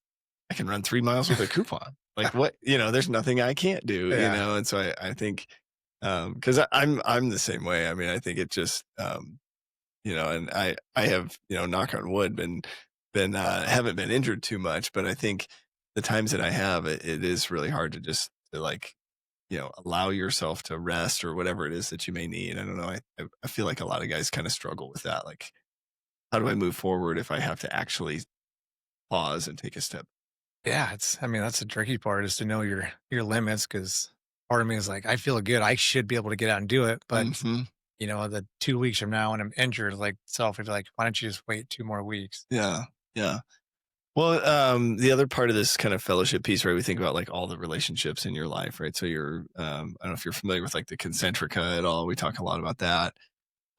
3 miles with a coupon. Like what, there's nothing I can't do, Yeah. And so I think, cause I'm the same way. I mean, I think it just, and I have, knock on wood, haven't been injured too much, but I think the times that I have, it is really hard to just to like, allow yourself to rest or whatever it is that you may need. I don't know. I feel like a lot of guys kind of struggle with that. Like, how do I move forward if I have to actually pause and take a step? Yeah, I mean, that's the tricky part is to know your limits because part of me is like, I feel good. I should be able to get out and do it. But, Hmm. the 2 weeks from now when I'm injured, like self would be like, why don't you just wait 2 more weeks? Yeah. Yeah. Well, the other part of this kind of fellowship piece, right? We think about like all the relationships in your life, right? So I don't know if you're familiar with like the concentrica at all. We talk a lot about that.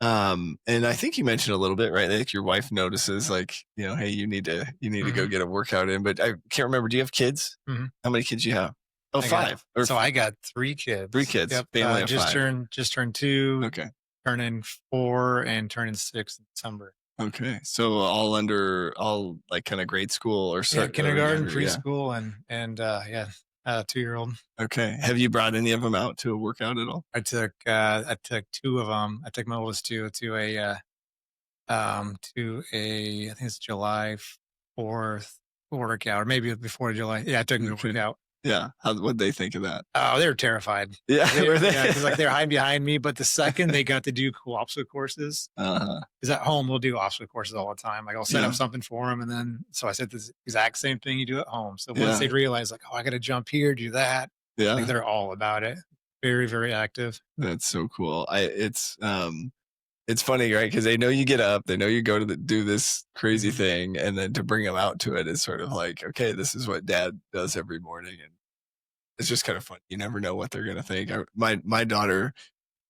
And I think you mentioned a little bit, right? Like your wife notices like, hey, you need to go Hmm. get a workout in, but I can't remember. Do you have kids? Hmm. How many kids do you have? Oh, I got, five or so I got 3 kids. three kids, Yep. family of five. Just turned 2, Okay. turning 4, and turning 6 in December. Okay. So all like kind of grade school or Yeah, so or kindergarten, younger. Yeah. preschool, and 2-year-old. Okay. Have you brought any of them out to a workout at all? I took 2 of them. I took my oldest 2 to a I think it's July 4th workout, or maybe before July. Yeah, I took them to Okay. workout. Yeah. What'd they think of that? Oh, they were terrified. Yeah. Were they? Yeah, because like they're hiding behind me. But the second they got to do cool obstacle courses, Uh-huh. because at home we'll do obstacle courses all the time. Like I'll set Yeah. up something for them, and then so I said this exact same thing you do at home. So Yeah. once they realize like, oh, I got to jump here, do that, Yeah. like they're all about it. Very, very active. That's so cool. It's funny, right? Because they know you get up, they know you go to do this crazy Mhm. thing, and then to bring them out to it is sort of like, okay, this is what Dad does every morning, and it's just kind of fun. You never know what they're gonna think. My daughter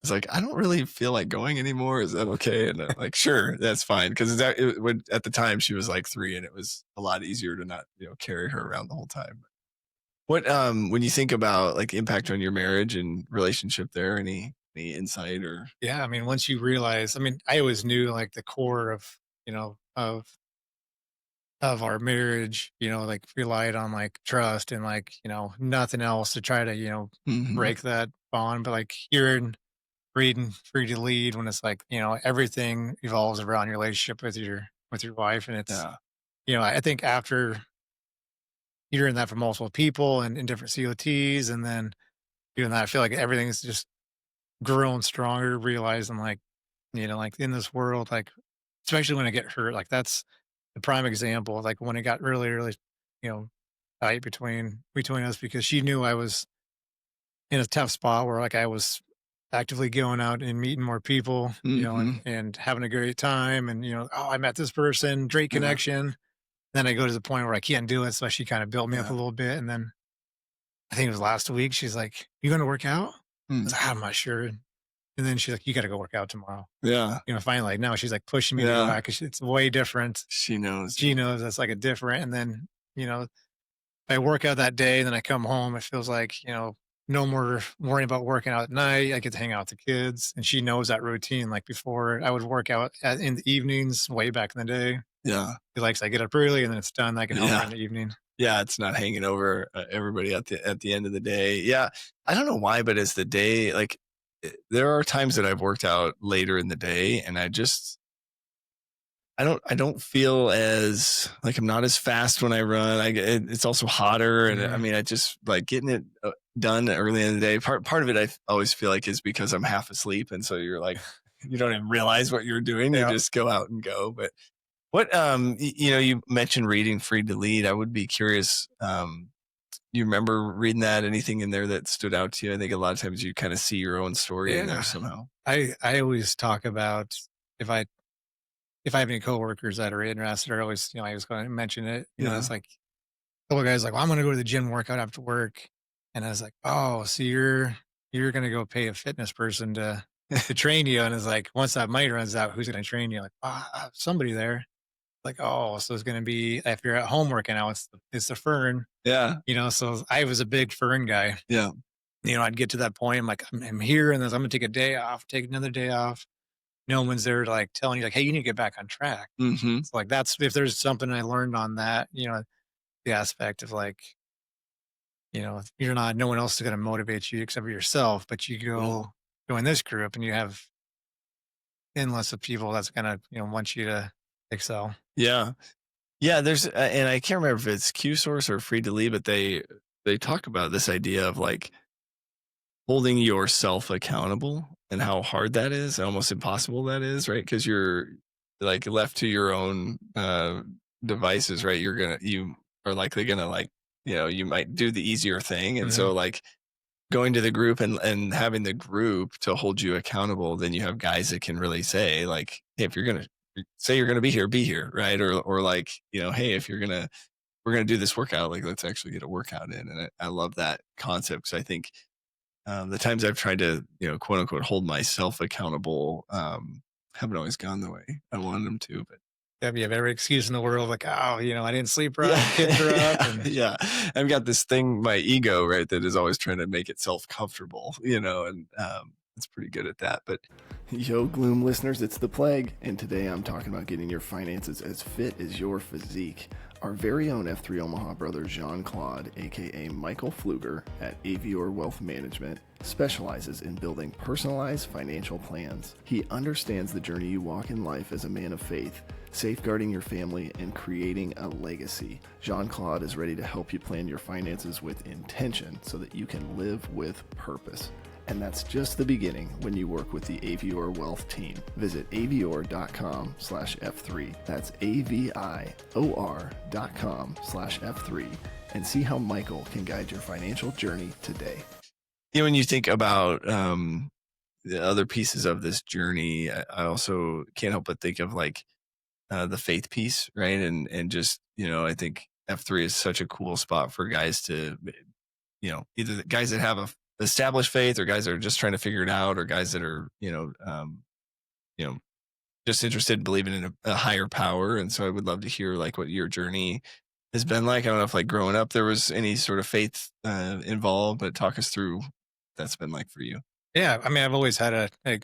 is like, I don't really feel like going anymore. Is that okay? And I'm like, sure, that's fine. Because at the time she was like 3, and it was a lot easier to not carry her around the whole time. What when you think about like impact on your marriage and relationship there, any insight or Yeah, I mean, once you realize, I mean, I always knew like the core of, you know, of our marriage, like relied on like trust and like, nothing else to try to, Mhm. break that bond. But like hearing, reading Free to Lead when it's like, everything evolves around your relationship with your wife. And it's, Yeah. I think after hearing that from multiple people and in different COTs and then doing that, I feel like everything's just grown stronger, realizing like, like in this world, like especially when I get hurt, like that's the prime example. Like when it got really, really, you know, tight between us because she knew I was in a tough spot where like I was actively going out and meeting more people, Mhm. and having a great time and oh, I met this person, great Yeah. connection. Then I go to the point where I can't do it. So she kind of built me up a Yeah. little bit. And then I think it was last week, she's like, "You gonna work out?" I was Mm. like, "I'm not sure." And then she's like, "You gotta go work out tomorrow." Yeah. Finally, like now she's like pushing me to go Yeah. out because it's way different. She knows. She knows that's like a different. And then, if I work out that day, then I come home, it feels like, no more worrying about working out at night. I get to hang out with the kids. And she knows that routine. Like before, I would work out in the evenings way back in the day. Yeah. She likes I get up early and then it's done. I can help her Yeah. in the evening. Yeah, it's not hanging over everybody at the end of the day. Yeah. I don't know why, but as the day like there are times that I've worked out later in the day and I don't feel as like I'm not as fast when I run. It's also hotter, and I Mhm. mean, I just like getting it done early in the day. Part of it I always feel like is because I'm half asleep, and so you're like you don't even realize what you're doing. You Yeah. just go out and go. But what you mentioned reading Free to Lead. I would be curious. You remember reading that? Anything in there that stood out to you? I think a lot of times you kind of see your own story in there Yeah. somehow. I always talk about if I if I have any coworkers that are interested, I always, I was going to mention it. Yeah. It's like a couple guys like, well, I'm going to go to the gym workout after work, and I was like, oh, so you're going to go pay a fitness person to train you, and it's like once that money runs out, who's going to train you? Like, somebody there. Like, oh, so it's going to be if you're at home working out, it's the Fern, Yeah. So I was a big Fern guy. Yeah. I'd get to that point. I'm like, I'm here, and then I'm going to take a day off, take another day off. no one's there to like telling you like, hey, you need to get back on track. Hmm. So like that's if there's something I learned on that, the aspect of like, you're not no one else is gonna motivate you except for yourself, but you Yeah. go join this group and you have endless of people that's gonna, want you to excel. Yeah. Yeah, there's and I can't remember if it's Q Source or Free to Lead, but they talk about this idea of like holding yourself accountable and how hard that is, almost impossible that is, right? Because you're like left to your own devices, right? You are likely gonna like, you might do the easier thing. And Mhm. so like going to the group and having the group to hold you accountable, then you have guys that can really say, like, hey, if you're gonna say you're gonna be here, right? Or like, hey, if we're gonna do this workout, like let's actually get a workout in. And I love that concept because I think the times I've tried to, quote unquote, hold myself accountable, haven't always gone the way I wanted them to. But Yeah, you have every excuse in the world, like, oh, I didn't sleep yeah, right, kids are up, yeah, and yeah. I've got this thing, my ego, right, that is always trying to make itself comfortable, and it's pretty good at that. But yo, Gloom listeners, it's the plague, and today I'm talking about getting your finances as fit as your physique. Our very own F3 Omaha brother Jean Claude, aka Michael Pfluger at Avior Wealth Management, specializes in building personalized financial plans. He understands the journey you walk in life as a man of faith, safeguarding your family and creating a legacy. Jean Claude is ready to help you plan your finances with intention so that you can live with purpose. And that's just the beginning when you work with the Avior Wealth team. Visit avior.com/F3. That's AVIOR.com/F3 and see how Michael can guide your financial journey today. When you think about the other pieces of this journey, I also can't help but think of like the faith piece, right? And just, I think F3 is such a cool spot for guys to, either the guys that have a established faith or guys that are just trying to figure it out or guys that are, you know, just interested in believing in a higher power. And so I would love to hear like what your journey has been like. I don't know if like growing up there was any sort of faith involved, but talk us through what that's been like for you. yeah, I mean, I've always had a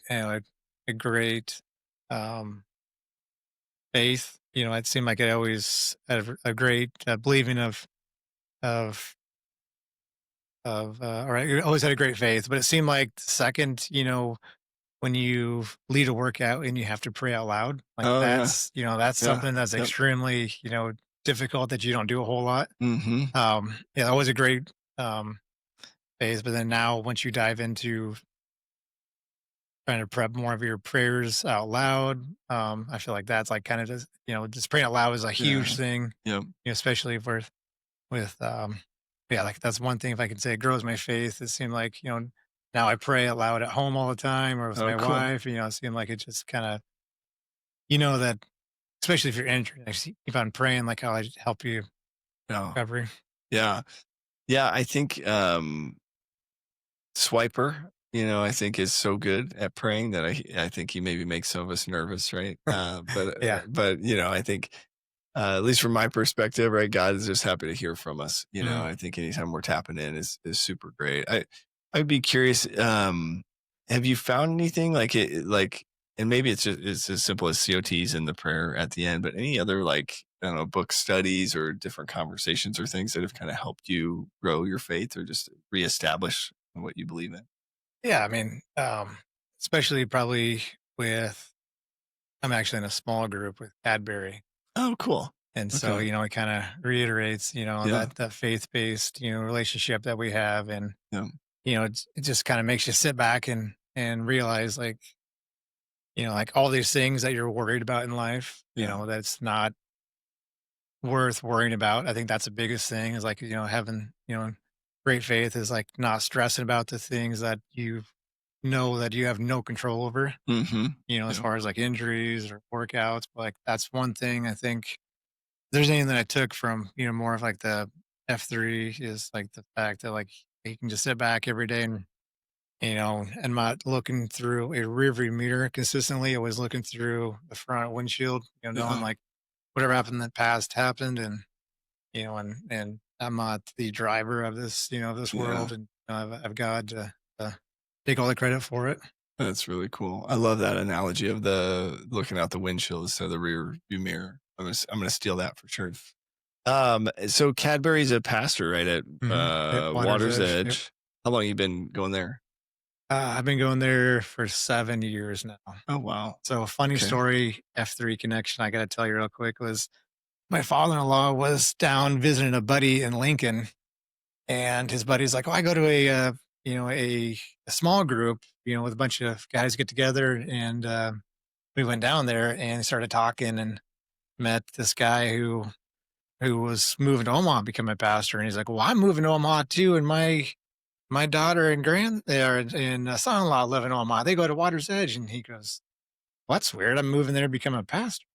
great um, faith. It seemed like I always had a great believing of or I always had a great faith. But it seemed like the second, when you lead a workout and you have to pray out loud, like Oh yeah. that's Yeah. something that's Yep. extremely, difficult that you don't do a whole lot. Mm-hmm. Yeah, that was a great phase. But then now, once you dive into trying to prep more of your prayers out loud, I feel like that's like kind of just praying out loud is a huge Yeah. thing, Yep. especially with yeah, like that's one thing if I can say it grows my faith. It seemed like, now I pray out loud at home all the time or with Oh, my cool. wife, it seemed like it just kind of, that especially if you're injured, I just keep on praying like how I help you Yeah. recovery. Yeah. Yeah. I think Swiper, I think is so good at praying that I think he maybe makes some of us nervous, right? Yeah. But I think at least from my perspective, right, God is just happy to hear from us. Mhm. I think anytime we're tapping in is super great. I'd be curious. Have you found anything like it like? And maybe it's as simple as COTs and the prayer at the end, but any other like I don't know book studies or different conversations or things that have kind of helped you grow your faith or just reestablish what you believe in? Yeah. I mean, especially probably with, I'm actually in a small group with Cadbury. Oh, cool. And so, Okay. it kind of reiterates, Yeah. that faith-based, relationship that we have. And, Yeah. it just kind of makes you sit back and realize like, like all these things that you're worried about in life, Yeah. that's not worth worrying about. I think that's the biggest thing is like, having, great faith is like not stressing about the things that you know that you have no control over, Mm-hmm. as Yeah. far as like injuries or workouts. But like that's one thing I think if there's anything that I took from, more of like the F3 is like the fact that like you can just sit back every day and and not looking through a rearview mirror consistently. I was looking through the front windshield, knowing Yeah. like whatever happened in the past happened, and and I'm not the driver of this, this Yeah. world, and I've got to take all the credit for it. That's really cool. I love that analogy of the looking out the windshield instead of the rear view mirror. I'm gonna steal that for sure. So Cadbury's a pastor, right, at Yep, Water's Water's Edge. Yep. Edge. How long you been going there? I've been going there for 7 years now. Oh wow. So a funny Okay. story, F3 connection, I got to tell you real quick was my father-in-law was down visiting a buddy in Lincoln, and his buddy's like, "Oh, I go to a small group, with a bunch of guys get together." And we went down there and started talking and met this guy who was moving to Omaha to become a pastor. And he's like, "Well, I'm moving to Omaha too, and my daughter and son-in-law live in Omaha. They go to Water's Edge." And he goes, "Well, that's weird. I'm moving there to become a pastor."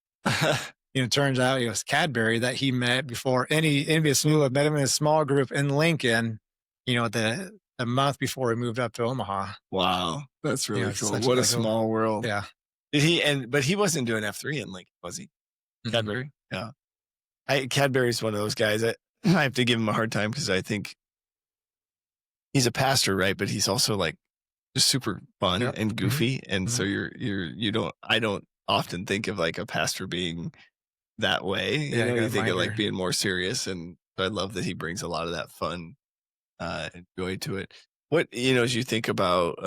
It turns out it was Cadbury that he met before any envious knew. I met him in a small group in Lincoln, the month before he moved up to Omaha. Wow, that's really It's cool. such What a like a, small world. yeah. But he wasn't doing F3 in Lincoln, was he? Mhm. Cadbury? Yeah. Cadbury's one of those guys that I have to give him a hard time because I think he's a pastor, right? But he's also like just super fun Yep. and goofy. And so Mhm. I don't often think of like a pastor being that way. Yeah, you You gotta think of find like your being more serious. And I love that he brings a lot of that fun and joy to it. As you think about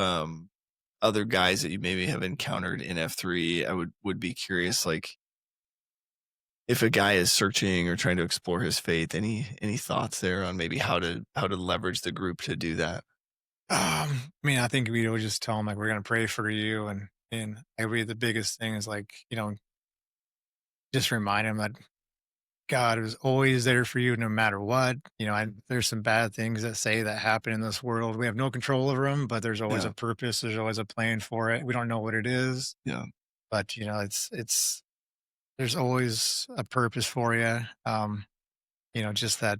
other guys that you maybe have encountered in F3, I would be curious, like if a guy is searching or trying to explore his faith, any thoughts there on maybe how to leverage the group to do that? I think we would just tell him like we're gonna pray for you, and I believe the biggest thing is like, just remind him that God is always there for you no matter what. There's some bad things that happen in this world. We have no control over them, but there's always Yeah, a purpose. There's always a plan for it. We don't know what it is, yeah, but there's always a purpose for you. Just that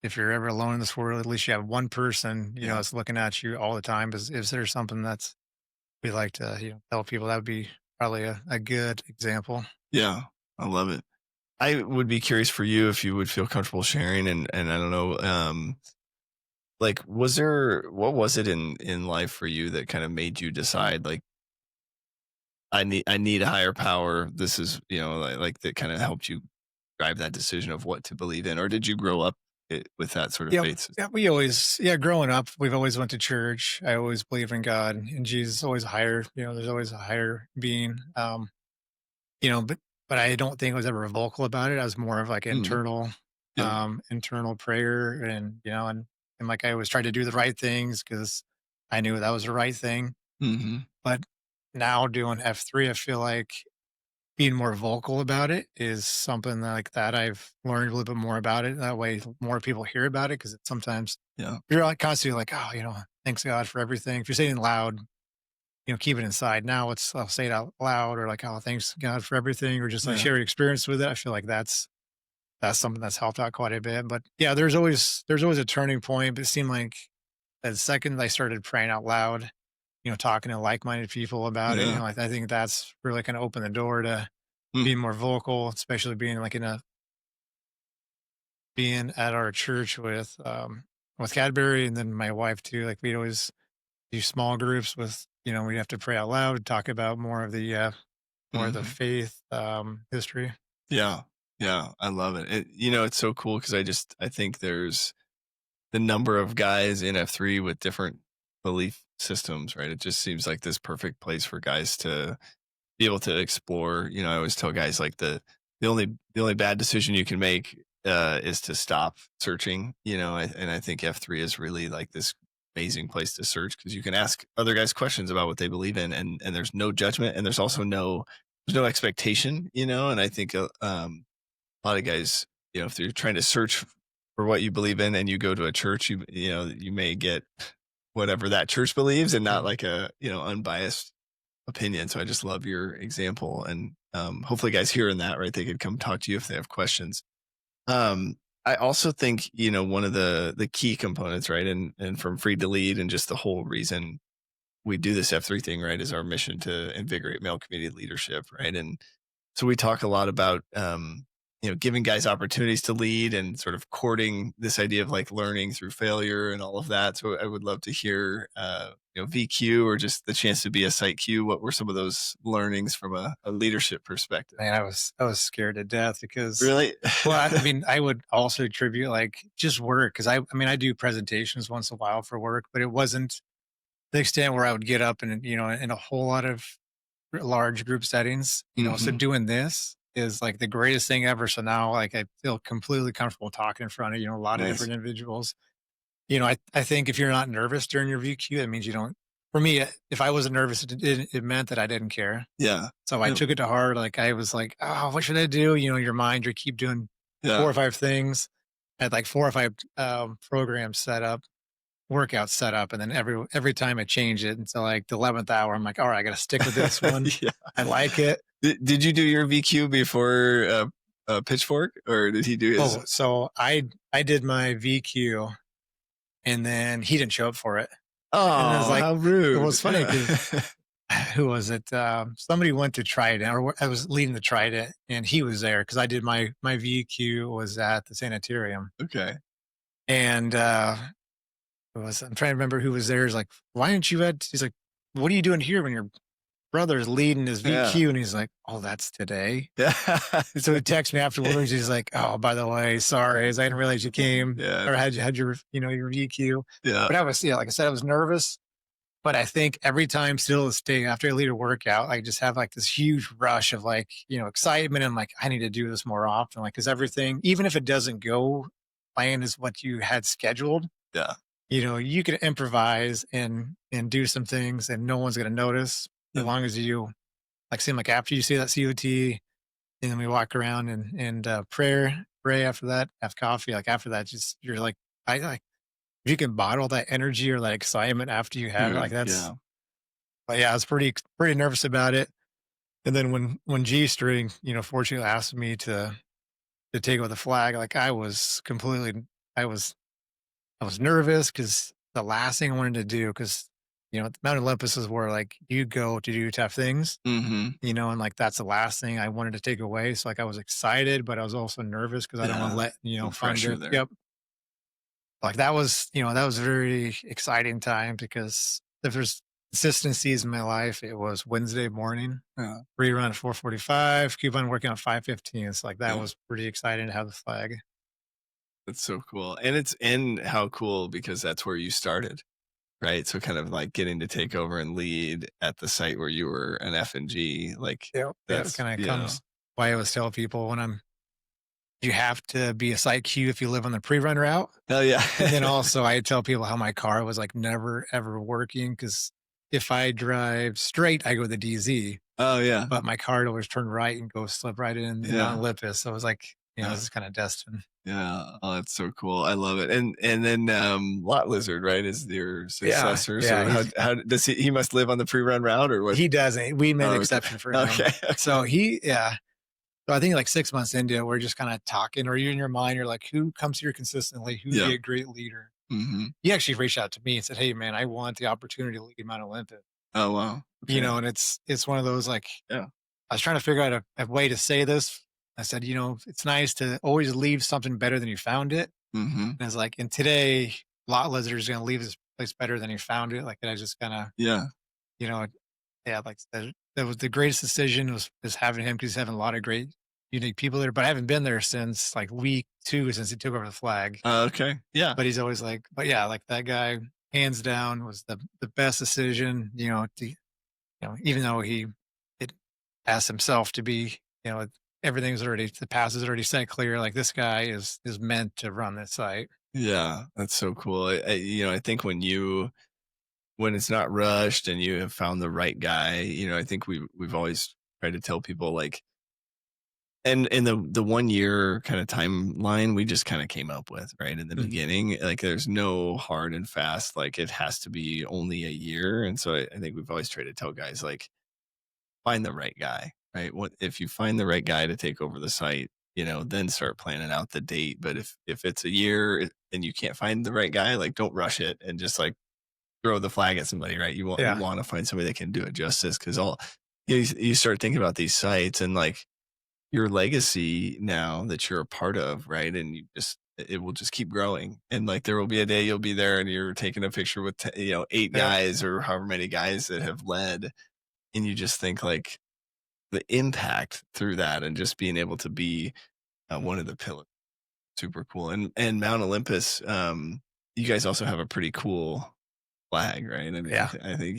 if you're ever alone in this world, at least you have one person, yeah, that's looking at you all the time. Is there something that's we like to, tell people that would be probably a good example. yeah. I love it. I would be curious for you if you would feel comfortable sharing, and I don't know, like what was it in life for you that kind of made you decide like I need a higher power. This is, like that kind of helped you drive that decision of what to believe in, or did you grow up with that sort of Yeah, faith system? yeah, we always, yeah, growing up, we've always went to church. I always believe in God and Jesus, always higher. There's always a higher being. But I don't think I was ever vocal about it. I was more of like Mhm. Yeah. internal prayer, and like I always tried to do the right things because I knew that was the right thing. Hmm. But now doing F3, I feel like being more vocal about it is something like that I've learned a little bit more about it. That way, more people hear about it because sometimes Yeah. you're like constantly like, oh, thanks God for everything. If you're saying it loud, keep it inside. Now I'll say it out loud or like, oh, thanks God for everything, or just like Yeah. share your experience with it. I feel like that's something that's helped out quite a bit. But yeah, there's always a turning point. But it seemed like the second I started praying out loud, talking to like-minded people about it, Yeah. like I think that's really kind of opened the door to Mm. being more vocal, especially being at our church with Cadbury and then my wife too. Like we'd always do small groups with, we'd have to pray out loud, talk about more of the Mhm. faith history. Yeah. Yeah. I love it. It's so cool because I think there's the number of guys in F3 with different belief systems, right? It just seems like this perfect place for guys to be able to explore. I always tell guys like the only bad decision you can make is to stop searching. And I think F3 is really like this amazing place to search because you can ask other guys questions about what they believe in, and there's no judgment, and there's also no expectation. And I think a lot of guys, if you're trying to search for what you believe in and you go to a church, you may get whatever that church believes and not Mhm. like a unbiased opinion. So I just love your example, and hopefully guys hearing that, right, they could come talk to you if they have questions. I also think, one of the key components, right, and from Free to Lead and just the whole reason we do this F3 thing, right, is our mission to invigorate male community leadership, right? And so we talk a lot about giving guys opportunities to lead and sort of courting this idea of like learning through failure and all of that. So I would love to hear, VQ or just the chance to be a site Q. What were some of those learnings from a leadership perspective? Man, I was scared to death because, Really? well, I mean, I would also attribute like just work because I mean, I do presentations once in a while for work, but it wasn't the extent where I would get up and in a whole lot of large group settings. So Mhm. doing this is like the greatest thing ever. So now, like, I feel completely comfortable talking in front of a lot of Nice. different individuals. I think if you're not nervous during your VQ, that means you don't. For me, if I wasn't nervous, it meant that I didn't care. Yeah. So I Yep. took it to heart. Like I was like, oh, what should I do? Your mind, you keep doing four Yeah. or five things. I had like four or five programs set up, workouts set up, and then every time I change it until like the 11th hour, I'm like, all right, I got to stick with this one. Yeah. I like it. Did you do your VQ before Pitchfork, or did he do his? Oh, so I did my VQ, and then he didn't show up for it. And I was Oh, like, how it rude! was funny because who was it? Somebody went to Trident, or I was leading the Trident, and he was there because I did my VQ was at the sanitarium, Okay. and I'm trying to remember who was there. He's like, why aren't you at? He's like, what are you doing here when your brother's leading his Yeah. VQ? And he's like, oh, that's today. Yeah. So he texts me afterwards. He's like, oh, by the way, sorry, I didn't realize you came Yeah. or had your your VQ. Yeah. But I was, like I said, I was nervous. But I think every time still this day after I lead a workout, I just have like this huge rush of like, excitement. And like, I need to do this more often. Like, cause everything, even if it doesn't go plan as what you had scheduled, Yeah. you can improvise and do some things and no one's going to notice as long as you seem like after you see that COT and then we walk around and pray after that, have coffee. Like after that, just, you're like, I like, if you can bottle that energy or that excitement after you have it, like that's, Yeah. but yeah, I was pretty nervous about it. And then when G String, fortunately asked me to take over the flag, like I was nervous because the last thing I wanted to do, because Mount Olympus is where like you go to do tough things, Mm-hmm. and like that's the last thing I wanted to take away. So like I was excited, but I was also nervous because I don't want to let Some find pressure it. there. Yep. Like that was a very exciting time because if there's consistencies in my life, it was Wednesday morning, Yeah. rerun at 4:45, keep on working at 5:15. It's like that Yeah. was pretty exciting to have the flag. That's so cool. And how cool, because that's where you started, right? So kind of like getting to take over and lead at the site where you were an F and G, like Yeah, that's, kind of comes why I always tell people you have to be a site Q if you live on the pre-run route. Oh yeah. And then also I tell people how my car was like never ever working because if I drive straight, I go to the DZ, Oh yeah. but my car would always turn right and go slip right in Yeah. on Lippis. So it was like, Yeah. this is kind of destined. Yeah. Oh, that's so cool. I love it. And then Lot Lizard, right, is your successor. yeah, So how does he must live on the pre-run route, or what? He doesn't. We made Oh, an okay. exception for him. Okay. So So I think like 6 months into it, we're just kind of talking, or you in your mind, you're like, who comes here consistently? Who'd Yeah. be a great leader? Mm-hmm. He actually reached out to me and said, hey man, I want the opportunity to lead Mount Olympus. Oh wow. Okay. And it's one of those like, Yeah. I was trying to figure out a way to say this. I said, it's nice to always leave something better than you found it. Mm-hmm. And it's like, and today, Lot Lizard is going to leave this place better than he found it. Like I just kind of, Yeah. like that was the greatest decision was having him because he's having a lot of great, unique people there. But I haven't been there since like week 2 since he took over the flag. Okay. Yeah. But he's always like, but yeah, like that guy, hands down, was the best decision. Even though it asked himself to be, the path is already set clear. Like this guy is meant to run this site. Yeah. That's so cool. I think when it's not rushed and you have found the right guy, I think we've always tried to tell people like, and in the 1 year kind of timeline we just kind of came up with, right, in the beginning, like there's no hard and fast, like it has to be only a year. And so I think we've always tried to tell guys like, find the right guy, right? What if you find the right guy to take over the site, then start planning out the date. But if it's a year and you can't find the right guy, like don't rush it and just like throw the flag at somebody, right? You want to find somebody that can do it justice, because you start thinking about these sites and like your legacy now that you're a part of, right? And it will just keep growing. And like there will be a day you'll be there and you're taking a picture with 8 Yep. guys or however many guys that have led, and you just think like the impact through that and just being able to be one of the pillars. Super cool. And Mount Olympus, you guys also have a pretty cool flag, right? I mean, Yeah. I think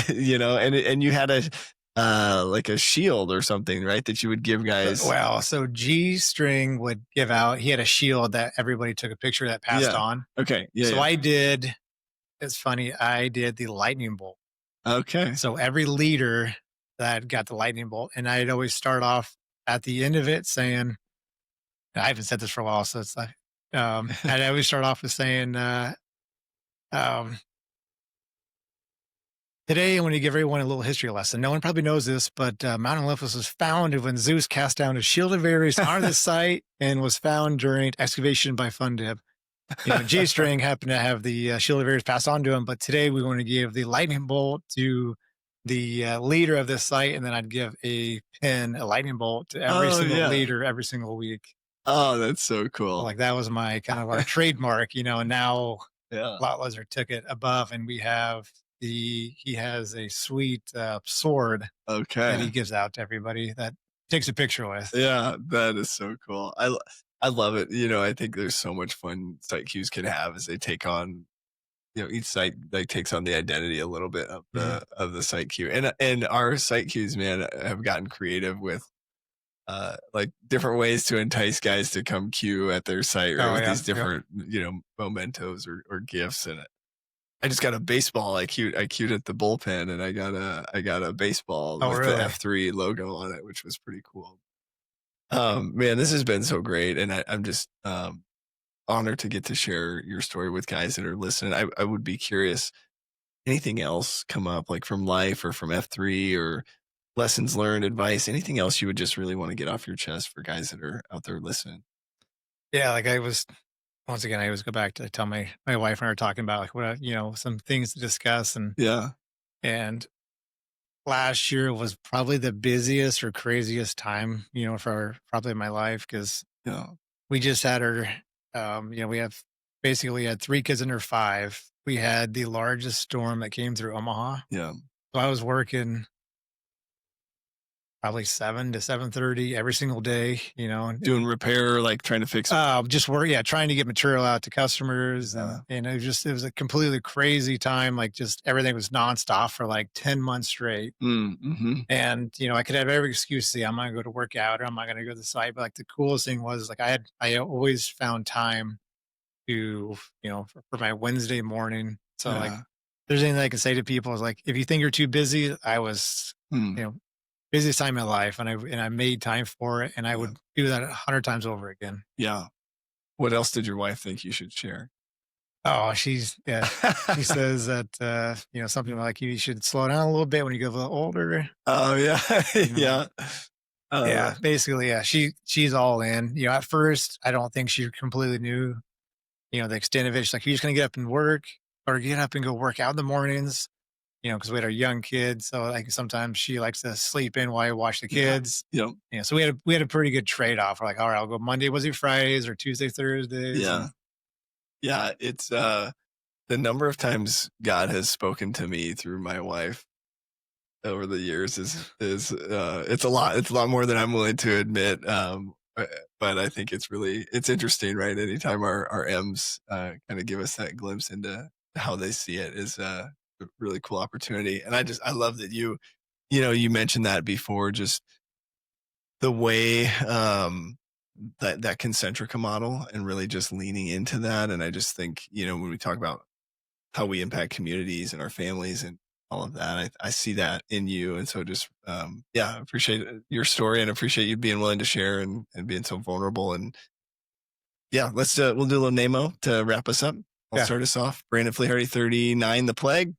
and you had a like a shield or something, right? That you would give guys. Well, so G String would give out. He had a shield that everybody took a picture that passed Yeah. on. Okay. Yeah. So yeah. I did. It's funny. I did the lightning bolt. Okay. So every leader that got the lightning bolt, and I'd always start off at the end of it saying, I haven't said this for a while, so it's like, I'd always start off with saying, today, I want to give everyone a little history lesson. No one probably knows this, but Mount Olympus was founded when Zeus cast down a shield of Ares on the site and was found during excavation by Fundib. G-String happened to have the shield of Ares passed on to him, but today we want to give the lightning bolt to the leader of this site, and then I'd give a lightning bolt to every single leader every single week. Oh, that's so cool. Like that was my kind of our trademark, and now Yeah. Lot Lizard took it above, and we have he has a sweet sword that he gives out to everybody that takes a picture with. Yeah, that is so cool. I love it. I think there's so much fun site queues can have as they take on, each site like takes on the identity a little bit of the site queue. And our site queues, man, have gotten creative with like different ways to entice guys to come queue at their site, right? With these different, mementos or gifts. And I just got a baseball. I queued at the bullpen, and I got a baseball with the F3 logo on it, which was pretty cool. Man, this has been so great, and I'm just honored to get to share your story with guys that are listening. I would be curious, anything else come up like from life or from F3 or lessons learned, advice, anything else you would just really want to get off your chest for guys that are out there listening? Yeah, like I always go back to tell my wife and I were talking about like what some things to discuss, and last year was probably the busiest or craziest time for probably my life, because we just had her we had 3 kids under 5. We had the largest storm that came through Omaha. So I was working probably 7 to 7:30 every single day, doing repair, like trying to fix just work. Yeah. Trying to get material out to customers. And it was a completely crazy time. Like just everything was nonstop for like 10 months straight. Mm-hmm. And, I could have every excuse to say, I'm not going to go to work out or I'm not going to go to the site. But like the coolest thing was like, I always found time to, for my Wednesday morning. So like, if there's anything I can say to people is like, if you think you're too busy, I was, busiest time in my life, and I made time for it, and I would do that 100 times over again. Yeah. What else did your wife think you should share? Oh, she says that something like you should slow down a little bit when you get a little older. Oh yeah. Yeah. Basically, yeah. She's all in. At first, I don't think she completely knew, the extent of it. She's like, you're just gonna get up and work, or get up and go work out in the mornings. Because we had our young kids, so like sometimes she likes to sleep in while I watch the kids. So we had a pretty good trade off. We're like, all right, I'll go Monday, Wednesday, Fridays, or Tuesday, Thursdays. Yeah. It's the number of times God has spoken to me through my wife over the years is it's a lot. It's a lot more than I'm willing to admit. But I think it's interesting, right? Anytime our M's kind of give us that glimpse into how they see it is a really cool opportunity. And I love that you mentioned that before, just the way that concentrica model and really just leaning into that. And I just think, when we talk about how we impact communities and our families and all of that, I see that in you. And so just, I appreciate your story and appreciate you being willing to share and being so vulnerable. And we'll do a little NAMO to wrap us up. I'll start us off. Brandon Flehardy, 39, The Plague.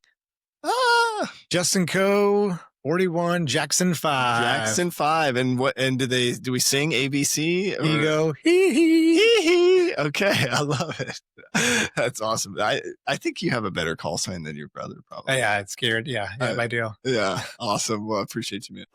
Justin Coe, 41, Jackson 5. Jackson 5. And do we sing ABC? Or? You go, hee hee. Hee hee. Okay, I love it. That's awesome. I think you have a better call sign than your brother, probably. Yeah, it's scared. Yeah, I do. Yeah, awesome. Well, I appreciate you, man.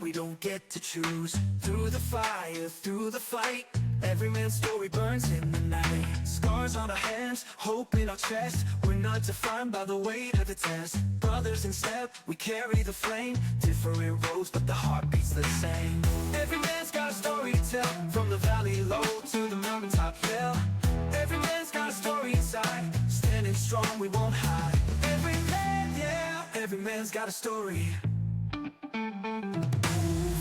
we don't get to choose. Through the fire, through the fight, every man's story burns in the night. Scars on our hands, hope in our chest, we're not defined by the weight of the test. Brothers in step, we carry the flame, different roads but the heart beats the same. Every man's got a story to tell, from the valley low to the mountaintop hill. Every man's got a story inside, standing strong we won't hide. Every man, yeah, every man's got a story.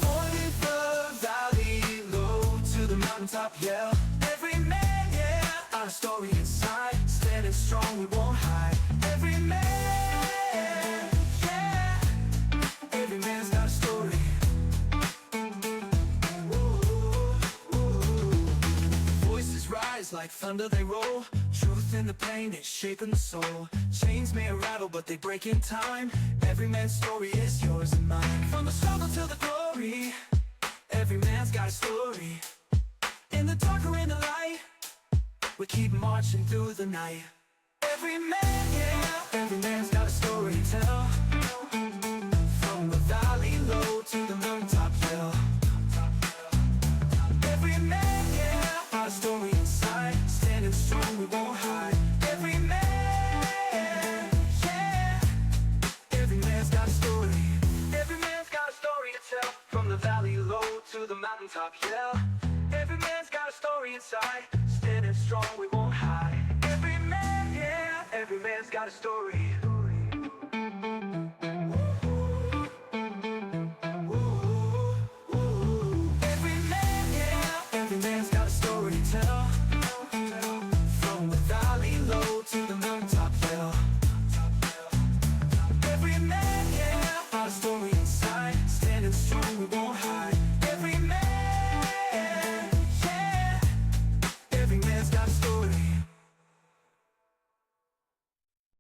From the valley low to the mountaintop hill. Every man, yeah, got a story inside, standing strong we won't hide. Every man, yeah, every man's got a story. Voices rise like thunder they roll, truth in the pain is shaping the soul. Chains may rattle but they break in time, every man's story is yours and mine. From the struggle to the glory, every man's got a story. In the dark or in the light, we keep marching through the night. Every man, yeah, every man's got a story to tell. From the valley low to the mountaintop hill. Every man, yeah, got a story inside, standing strong we won't hide. Every man, yeah, every man's got a story. Every man's got a story to tell, from the valley low to the mountaintop hill. Every man's got a story inside, standing strong we won't hide. Every man, yeah, every man's got a story.